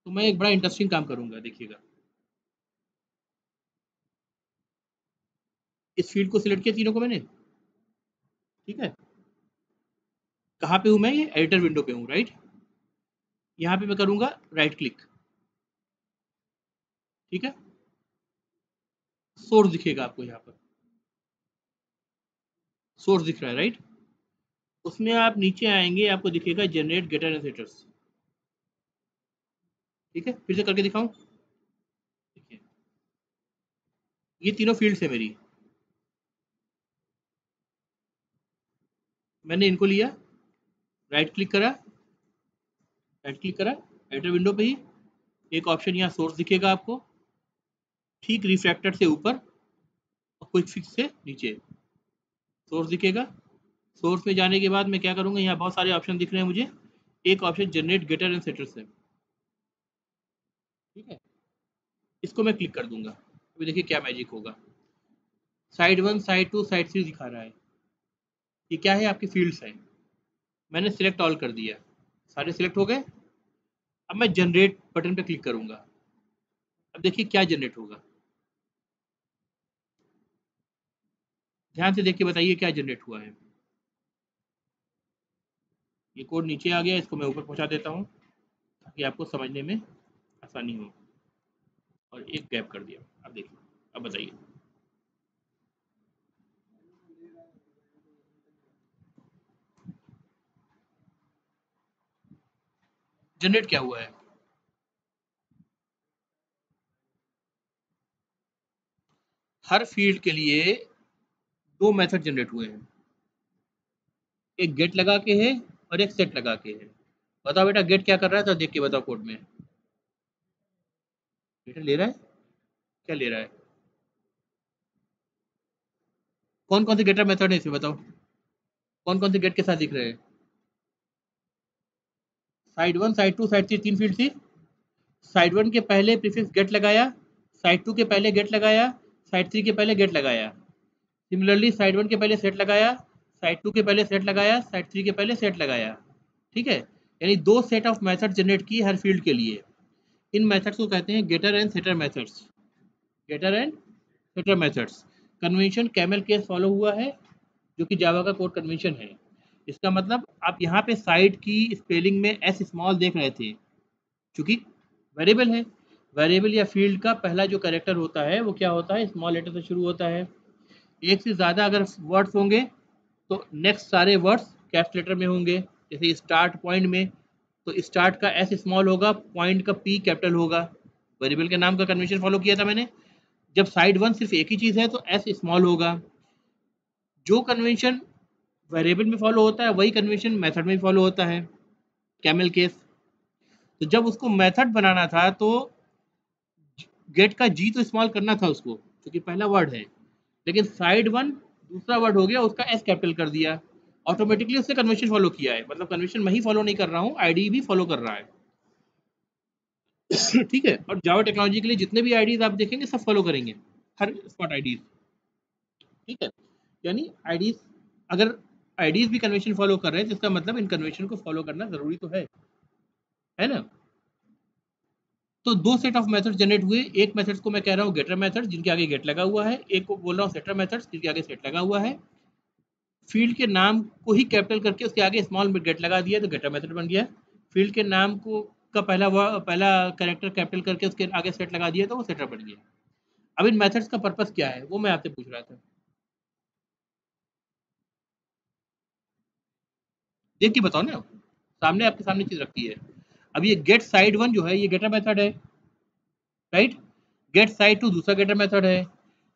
तो मैं एक बड़ा इंटरेस्टिंग काम करूंगा, देखिएगा। इस फील्ड को सिलेक्ट किया तीनों को मैंने, ठीक है। कहाँ पे हूँ मैं, ये एडिटर विंडो पे हूँ, राइट। यहाँ पे मैं करूँगा राइट क्लिक, ठीक है। सोर्स दिखेगा आपको, यहाँ पर सोर्स दिख रहा है, राइट। उसमें आप नीचे आएंगे, आपको दिखेगा जनरेट गेटर एंड सेटर्स, ठीक है। फिर से करके दिखाऊं, देखिए ये तीनों फील्ड्स है मेरी, मैंने इनको लिया, राइट क्लिक करा, एडिटर विंडो पे ही एक ऑप्शन यहाँ सोर्स दिखेगा आपको, ठीक रिफ्रैक्टर से ऊपर और क्विक फिक्स से नीचे सोर्स दिखेगा। सोर्स में जाने के बाद मैं क्या करूँगा, यहाँ बहुत सारे ऑप्शन दिख रहे हैं मुझे, एक option generate getter and setters है, ठीक है। इसको मैं क्लिक कर दूंगा, अभी देखिए क्या मैजिक होगा। साइड 1, साइड 2, साइड 3 दिखा रहा है, ये क्या है, आपकी फील्ड्स है। मैंने सिलेक्ट ऑल कर दिया, सारे सिलेक्ट हो गए। अब मैं जनरेट बटन पे क्लिक करूंगा, अब देखिए क्या जनरेट होगा, ध्यान से देख के बताइए क्या जनरेट हुआ है। ये कोड नीचे आ गया, इसको मैं ऊपर पहुंचा देता हूँ ताकि आपको समझने में आसानी हो, और एक गैप कर दिया। अब देखिए, अब बताइए जनरेट क्या हुआ है। हर फील्ड के लिए दो मेथड जनरेट हुए हैं, एक गेट लगा के है और एक सेट लगा के है। बताओ बेटा गेट क्या कर रहा है, तो देख के बताओ कोड में। बेटा ले रहा है, क्या ले रहा है, कौन कौन से गेटर मेथड है इसमें बताओ, कौन कौन से गेट के साथ दिख रहे हैं। साइड 1, साइड 2, साइड 3, तीन फील्ड थी। साइड 1 के पहले प्रीफिक्स गेट लगाया, साइड 2 के पहले गेट लगाया, साइड 3 के पहले गेट लगाया। सिमिलरली साइड 1 के पहले सेट लगाया, साइड 2 के पहले सेट लगाया, साइड 3 के पहले सेट लगाया, ठीक है। यानी दो सेट ऑफ मेथड जनरेट किए हर फील्ड के लिए। इन मेथड्स को कहते हैं getter and setter methods, getter and setter methods. Convention camel case follow हुआ है, जो कि जावा का कोड कन्वेंशन है। इसका मतलब आप यहाँ पे साइड की स्पेलिंग में एस स्मॉल देख रहे थे, क्योंकि वेरिएबल है, वेरिएबल या फील्ड का पहला जो कैरेक्टर होता है वो क्या होता है, स्मॉल लेटर से शुरू होता है। एक से ज़्यादा अगर वर्ड्स होंगे तो नेक्स्ट सारे वर्ड्स कैप्स लेटर में होंगे। जैसे स्टार्ट पॉइंट में, तो स्टार्ट का एस स्मॉल होगा, पॉइंट का पी कैपिटल होगा। वेरिएबल के नाम का कन्वेंशन फॉलो किया था मैंने। जब साइड 1 सिर्फ एक ही चीज़ है तो एस स्मॉल होगा। जो कन्वेंशन वेरिएबल में फॉलो होता है वही कन्वेंशन मेथड में फॉलो होता है, कैमल केस। तो जब उसको मेथड बनाना था तो गेट का जी तो इस्तेमाल करना था उसको, क्योंकि पहला वर्ड है, लेकिन साइड 1 दूसरा वर्ड हो गया, उसका एस कैपिटल कर दिया। ऑटोमेटिकली उसने कन्वेंशन फॉलो किया है, मतलब कन्वेंशन मैं ही फॉलो नहीं कर रहा हूँ, आईडी भी फॉलो कर रहा है। ठीक है, और जावा टेक्नोलॉजी के लिए जितने भी आईडीज आप देखेंगे सब फॉलो करेंगे, हर स्पॉट आईडीज। ठीक है, यानी आईडीज, अगर आईडीज भी कन्वेंशन फॉलो कर रहे हैं तो इसका मतलब इन कन्वेंशन को फॉलो करना जरूरी तो है ना। तो दो सेट ऑफ मेथड्स जनरेट हुए, एक मेथड्स को मैं कह रहा हूँ गेटर मेथड जिनके आगे गेट लगा हुआ है, एक को बोल रहा हूँ सेटर मेथड्स जिनके आगे सेट लगा हुआ है। फील्ड के नाम को ही कैपिटल करके उसके आगे स्मॉल गेट लगा दिया तो गेटर मेथड बन गया। फील्ड के नाम को का पहला कैरेक्टर कैपिटल करके उसके आगे सेट लगा दिया तो वो सेटर बन गया। अब इन मेथड्स का पर्पस क्या है वो मैं आपसे पूछ रहा था, देख के बताओ ना, सामने आपके सामने चीज रखी है। अब ये गेट साइड वन जो है ये गेटर मेथड है, राइट। गेट साइड टू दूसरा गेटर मेथड है,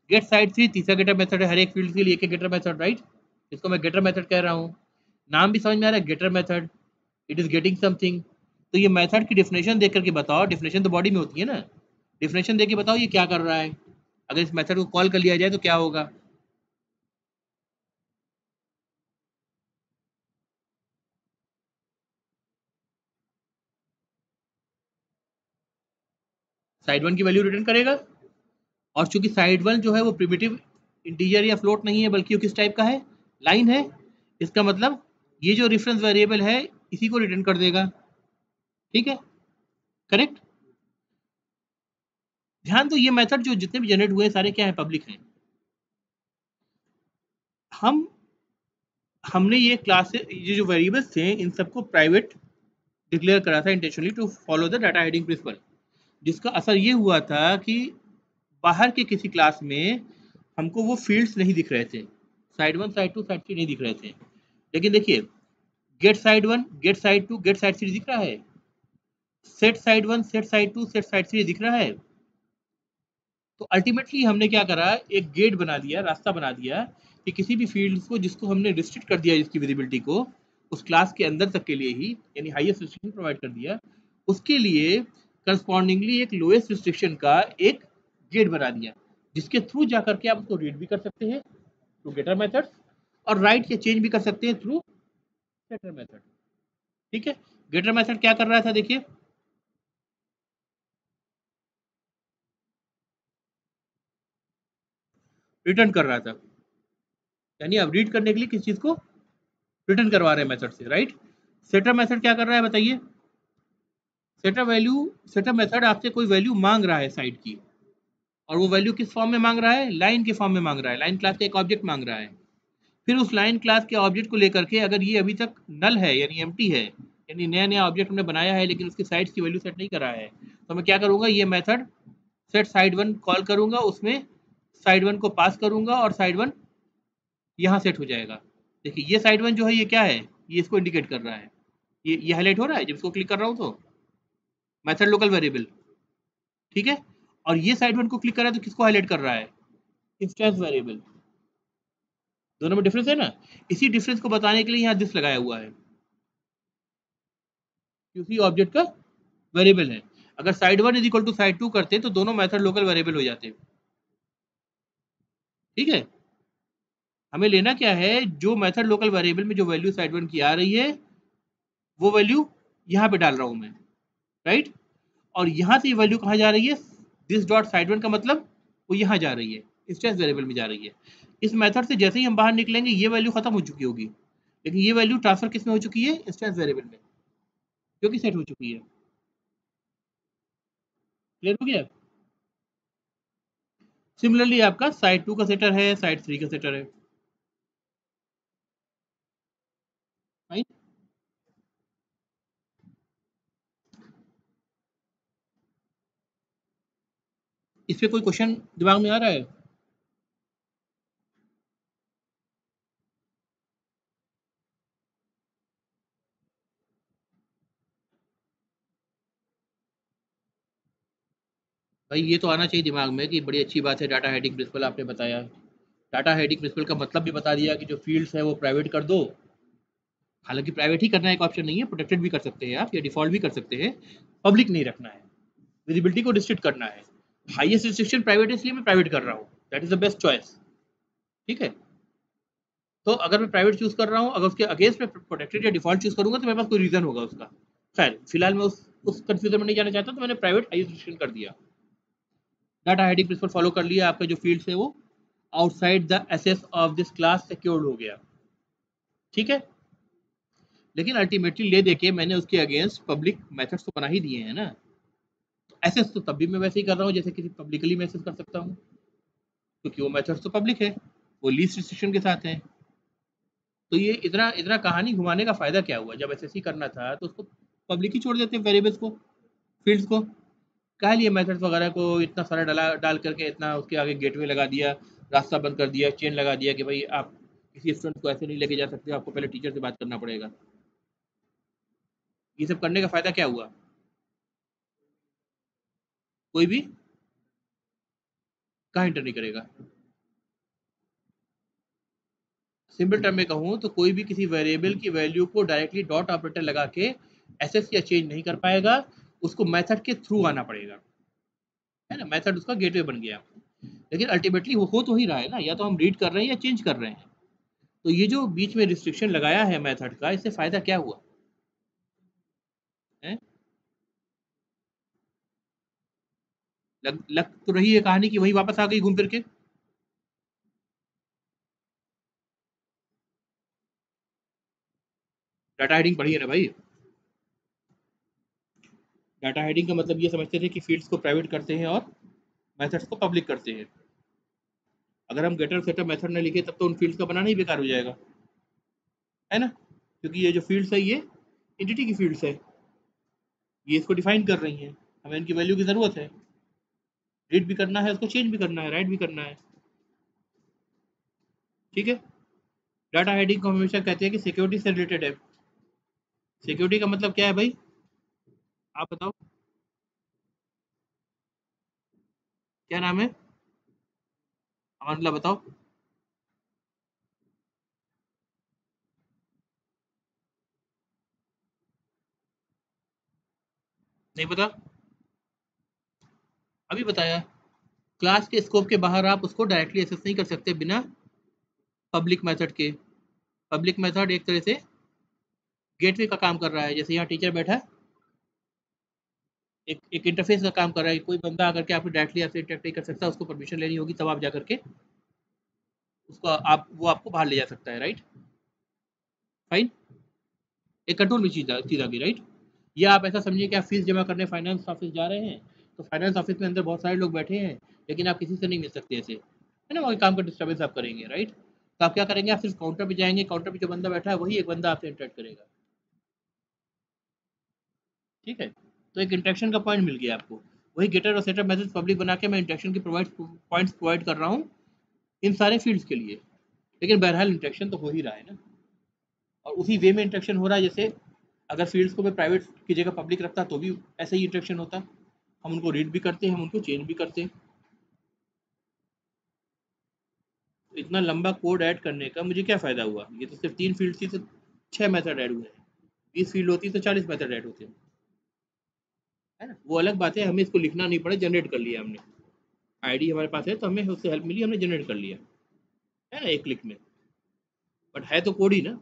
गेट साइड थ्री तीसरा गेटर मेथड है, हर एक फील्ड के लिए एक गेटर मेथड, राइट। इसको मैं गेटर मेथड कह रहा हूँ, नाम भी समझ में आ रहा है getter method, it is getting something. तो ये मेथड की डिफिनेशन देख करके बताओ, डिफिनेशन तो बॉडी में होती है ना, डिफिनेशन देख के बताओ ये क्या कर रहा है, अगर इस मेथड को कॉल कर लिया जाए तो क्या होगा। साइड वन की वैल्यू रिटर्न करेगा, और चूंकि साइड वन जो है वो प्रिमिटिव इंटीजर या फ्लोट नहीं है बल्कि वो किस टाइप का है, लाइन है। इसका मतलब ये जो रेफरेंस वेरिएबल है इसी को रिटर्न कर देगा, ठीक है, करेक्ट। ध्यान दो ये मेथड जो जितने भी जनरेट हुए सारे क्या है, पब्लिक हैं। हम हमने ये क्लास ये जो वेरिएबल्स थे इन सबको प्राइवेट डिक्लेयर करा था intentionally to follow the data hiding principle, जिसका असर ये हुआ था कि बाहर के किसी क्लास में हमको वो फील्ड्स नहीं दिख रहे थे, side one side two side three नहीं दिख रहे थे। लेकिन देखिए get side one get side two get side three दिख रहा है, set side one set side two set side three दिख रहा है। तो अल्टीमेटली हमने क्या करा, एक गेट बना दिया, रास्ता बना दिया कि किसी भी फील्ड को जिसको हमने रिस्ट्रिक्ट कर दिया जिसकी विजिबिलिटी को उस क्लास के अंदर तक के लिए ही, यानी हाईएस्ट रिस्ट्रिक्शन प्रोवाइड कर दिया, उसके लिए करस्पॉन्डिंगली एक लोएस्ट रिस्ट्रिक्शन का एक गेट बना दिया जिसके थ्रू जा करके आप उसको रीड भी कर सकते हैं थ्रू गेटर मेथड, और राइट या चेंज भी कर सकते हैं थ्रू सेटर मेथड। ठीक है, गेटर मेथड क्या कर रहा था देखिए, रिटर्न कर रहा था, यानी आप रीड करने के लिए किसी चीज को रिटर्न करवा रहे हैं मेथड से, राइट। सेटर मेथड क्या कर रहा है बताइए, सेटर मेथड आपसे कोई वैल्यू मांग रहा है साइड की, और वो वैल्यू किस फॉर्म में मांग रहा है, लाइन के फॉर्म में मांग रहा है, लाइन क्लास का एक ऑब्जेक्ट मांग रहा है। फिर उस लाइन क्लास के ऑब्जेक्ट को लेकर के अगर ये अभी तक नल है यानी एम्प्टी है, यानी नया नया ऑब्जेक्ट हमने बनाया है लेकिन उसकी साइड्स की वैल्यू सेट नहीं करा है, तो मैं क्या करूंगा, ये method set side one call करूंगा, उसमें साइड वन को पास करूंगा और साइड वन यहाँ सेट हो जाएगा। देखिए ये साइड वन जो है ये क्या है, ये इसको इंडिकेट कर रहा है, ये हाईलाइट हो रहा है जब इसको क्लिक कर रहा हूँ तो मेथड लोकल वेरिएबल, ठीक है। और ये साइड वन को क्लिक कर रहा है तो किसको हाईलाइट कर रहा है, इंस्टेंस वेरिएबल। दोनों में डिफरेंस है ना, इसी डिफरेंस को बताने के लिए यहाँ दिस लगाया हुआ है कि उसी ऑब्जेक्ट का वेरिएबल है। अगर side one is equal to side two करते तो दोनों मेथड लोकल वेरिएबल हो जाते, ठीक है। हमें लेना क्या है, जो मेथड लोकल वेरिएबल में जो वैल्यू साइड वन की आ रही है वो वैल्यू यहाँ पे डाल रहा हूँ मैं, राइट। और यहाँ से ये वैल्यू कहाँ जा रही है, दिस डॉट साइड वन का मतलब वो यहाँ जा रही है, इंस्टेंस वेरिएबल में जा रही है। इस मेथड से जैसे ही हम बाहर निकलेंगे ये वैल्यू खत्म हो चुकी होगी, लेकिन ये वैल्यू ट्रांसफर किस में हो चुकी है, इंस्टेंस वेरिएबल में, जो कि सेट हो चुकी है। क्लियर हो गया। सिमिलरली आपका साइड टू का सेटर है, साइड थ्री का सेटर है, राइट। इस पे कोई क्वेश्चन दिमाग में आ रहा है, भाई ये तो आना चाहिए दिमाग में कि बड़ी अच्छी बात है डाटा हेडिंग प्रिंसिपल आपने बताया। डाटा हेडिंग प्रिंसिपल का मतलब भी बता दिया कि जो फील्ड्स है वो प्राइवेट कर दो, हालांकि प्राइवेट ही करना एक ऑप्शन नहीं है, प्रोटेक्टेड भी कर सकते हैं आप या डिफॉल्ट भी कर सकते हैं, पब्लिक नहीं रखना है, विजिबिलिटी को रिस्ट्रिक्ट करना है। हाईएस्ट रिस्ट्रिक्शन प्राइवेट है इसलिए मैं प्राइवेट कर रहा हूँ, that is the best choice, ठीक है। तो अगर मैं प्राइवेट चूज कर रहा हूँ, अगर उसके अगेंस्ट में प्रोटेक्टेड या डिफॉल्ट चूज करूंगा तो मेरे पास कोई रीजन होगा उसका। खैर फिलहाल मैं उस कंफ्यूजन में नहीं जाना चाहता, तो मैंने प्राइवेट हाईएस्ट रिस्ट्रिक्शन कर दिया। डाटा हाइडिंग प्रिंसिपल फॉलो कर लिया, आपका जो फील्ड है वो outside the access of this class secured हो गया। ठीक है, लेकिन अल्टीमेटली ले देके मैंने उसके अगेंस्ट पब्लिक मेथड्स तो बना ही दिए हैं ना। तो एसेस तो तब भी मैं वैसे ही कर रहा हूँ जैसे किसी पब्लिकली मैं एसेस कर सकता हूँ, क्योंकि वो मेथड्स तो पब्लिक है, वो लीस्ट रिस्ट्रिक्शन के साथ हैं। तो ये इतना इतना कहानी घुमाने का फायदा क्या हुआ? जब एसएससी करना था तो उसको पब्लिक ही छोड़ देते हैं, वेरिएबल्स को, फील्ड्स को। काहे लिए मेथड्स वगैरह को इतना सारा डाल करके इतना उसके आगे गेटवे लगा दिया, रास्ता बंद कर दिया, चेन लगा दिया कि भाई आप किसी स्टूडेंट को ऐसे नहीं लेके जा सकते, आपको पहले टीचर से बात करना पड़ेगा। ये सब करने का फायदा क्या हुआ? कोई भी कहाँ इंटर नहीं करेगा? सिंपल टर्म में कहूँ तो कोई भी किसी वेरिएबल की वैल्यू को डायरेक्टली डॉट ऑपरेटर लगा के एसेस या चेंज नहीं कर पाएगा, उसको मेथड के थ्रू आना पड़ेगा, है ना। मेथड उसका गेटवे बन गया। लेकिन अल्टीमेटली वो हो तो ही रहा है ना, या तो हम रीड कर रहे हैं या चेंज कर रहे हैं। तो ये जो बीच में रिस्ट्रिक्शन लगाया है मेथड का, इससे फायदा क्या हुआ है? लग तो रही है कहानी की वही वापस आ गई घूम फिर के। डाटा हाइडिंग पढ़ी है ना भाई। डाटा हाइडिंग का मतलब ये समझते थे कि फील्ड्स को प्राइवेट करते हैं और मेथड्स को पब्लिक करते हैं। अगर हम गेटर सेटअप मेथड न लिखे तब तो उन फील्ड्स का बनाना ही बेकार हो जाएगा, है ना। क्योंकि ये जो फील्ड्स है ये एंटिटी की फील्ड्स है, ये इसको डिफाइन कर रही हैं, हमें इनकी वैल्यू की ज़रूरत है। रीड भी करना है, उसको चेंज भी करना है, राइट भी करना है। ठीक है। डाटा हाइडिंग को हमेशा कहते हैं कि सिक्योरिटी से रिलेटेड है। सिक्योरिटी का मतलब क्या है भाई, आप बताओ, क्या नाम है? अमरला बताओ। नहीं पता? अभी बताया। क्लास के स्कोप के बाहर आप उसको डायरेक्टली एक्सेस नहीं कर सकते बिना पब्लिक मेथड के। पब्लिक मेथड एक तरह से गेटवे का काम कर रहा है, जैसे यहाँ टीचर बैठा है, एक इंटरफेस का काम कर रहा है। कोई बंदा आकर के आपको डायरेक्टली आपसे इंटरेक्ट नहीं कर सकता, उसको परमिशन लेनी होगी तब आप जा करके उसको आप वो आपको बाहर ले जा सकता है, राइट। फाइन। एक कंट्रोल में चीज आ गई, राइट। या आप ऐसा समझिए कि आप फीस जमा करने फाइनेंस ऑफिस जा रहे हैं, तो फाइनेंस ऑफिस में अंदर बहुत सारे लोग बैठे हैं, लेकिन आप किसी से नहीं मिल सकते ऐसे, है ना। वही काम का डिस्टर्बेंस आप करेंगे, राइट। तो आप क्या करेंगे, आप सिर्फ काउंटर पे जाएंगे, काउंटर पे जो बंदा बैठा है वही एक बंदा आपसे इंटरेक्ट करेगा। ठीक है। तो एक इंटरेक्शन का पॉइंट मिल गया आपको। वही गेटर और सेटअप मैसेज पब्लिक बना के मैं इंटरेक्शन की पॉइंट्स प्रोवाइड कर रहा हूँ इन सारे फील्ड्स के लिए। लेकिन बहरहाल इंटरेक्शन तो हो ही रहा है ना, और उसी वे में इंटरेक्शन हो रहा है। जैसे अगर फील्ड्स को मैं प्राइवेट की जगह पब्लिक रखता तो भी ऐसे ही इंटरेक्शन होता। हम उनको रीड भी करते हैं, हम उनको चेंज भी करते हैं। तो इतना लंबा कोड ऐड करने का मुझे क्या फ़ायदा हुआ? ये तो सिर्फ 3 फील्ड थी तो 6 मेथड ऐड हुए हैं। 20 फील्ड होती तो 40 मेथड ऐड होते हैं, है ना। वो अलग बात है, हमें इसको लिखना नहीं पड़ा, जनरेट कर लिया हमने। आईडी हमारे पास है तो हमें उससे हेल्प मिली, हमने जनरेट कर लिया, है ना, एक क्लिक में। बट है तो कोड ही ना।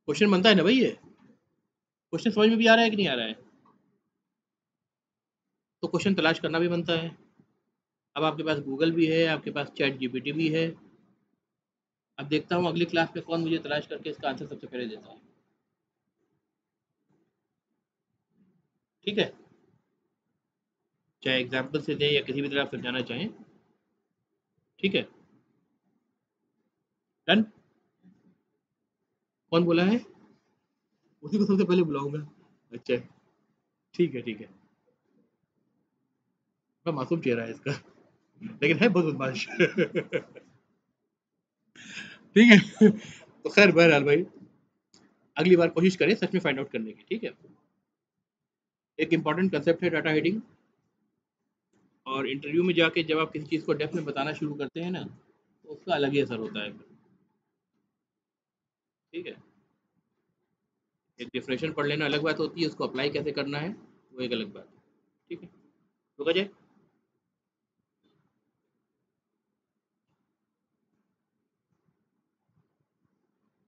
क्वेश्चन बनता है ना भाई ये। क्वेश्चन समझ में भी आ रहा है कि नहीं आ रहा है? तो क्वेश्चन तलाश करना भी बनता है। अब आपके पास गूगल भी है, आपके पास चैट जीपीटी भी है। अब देखता हूँ अगली क्लास में कौन मुझे तलाश करके इसका आंसर सबसे पहले देता है। ठीक है, चाहे एग्जाम्पल से दें या किसी भी तरह आप समझाना चाहें। ठीक है, डन। कौन बोला है? उसी को सबसे पहले बुलाऊंगा। अच्छा, ठीक है ठीक है। बड़ा मासूम चेहरा है इसका, लेकिन है बहुत बदमाश। ठीक है। तो खैर बहरहाल भाई, अगली बार कोशिश करें सच में फाइंड आउट करने की। ठीक है। एक इंपॉर्टेंट कंसेप्ट है डाटा हाइडिंग, और इंटरव्यू में जाके जब आप किसी चीज़ को डेप्थ में बताना शुरू करते हैं ना, तो उसका अलग ही असर होता है फिर। ठीक है। एक डिफिनेशन पढ़ लेना अलग बात होती है, उसको अप्लाई कैसे करना है वो एक अलग बात है। ठीक है, रुका जाए।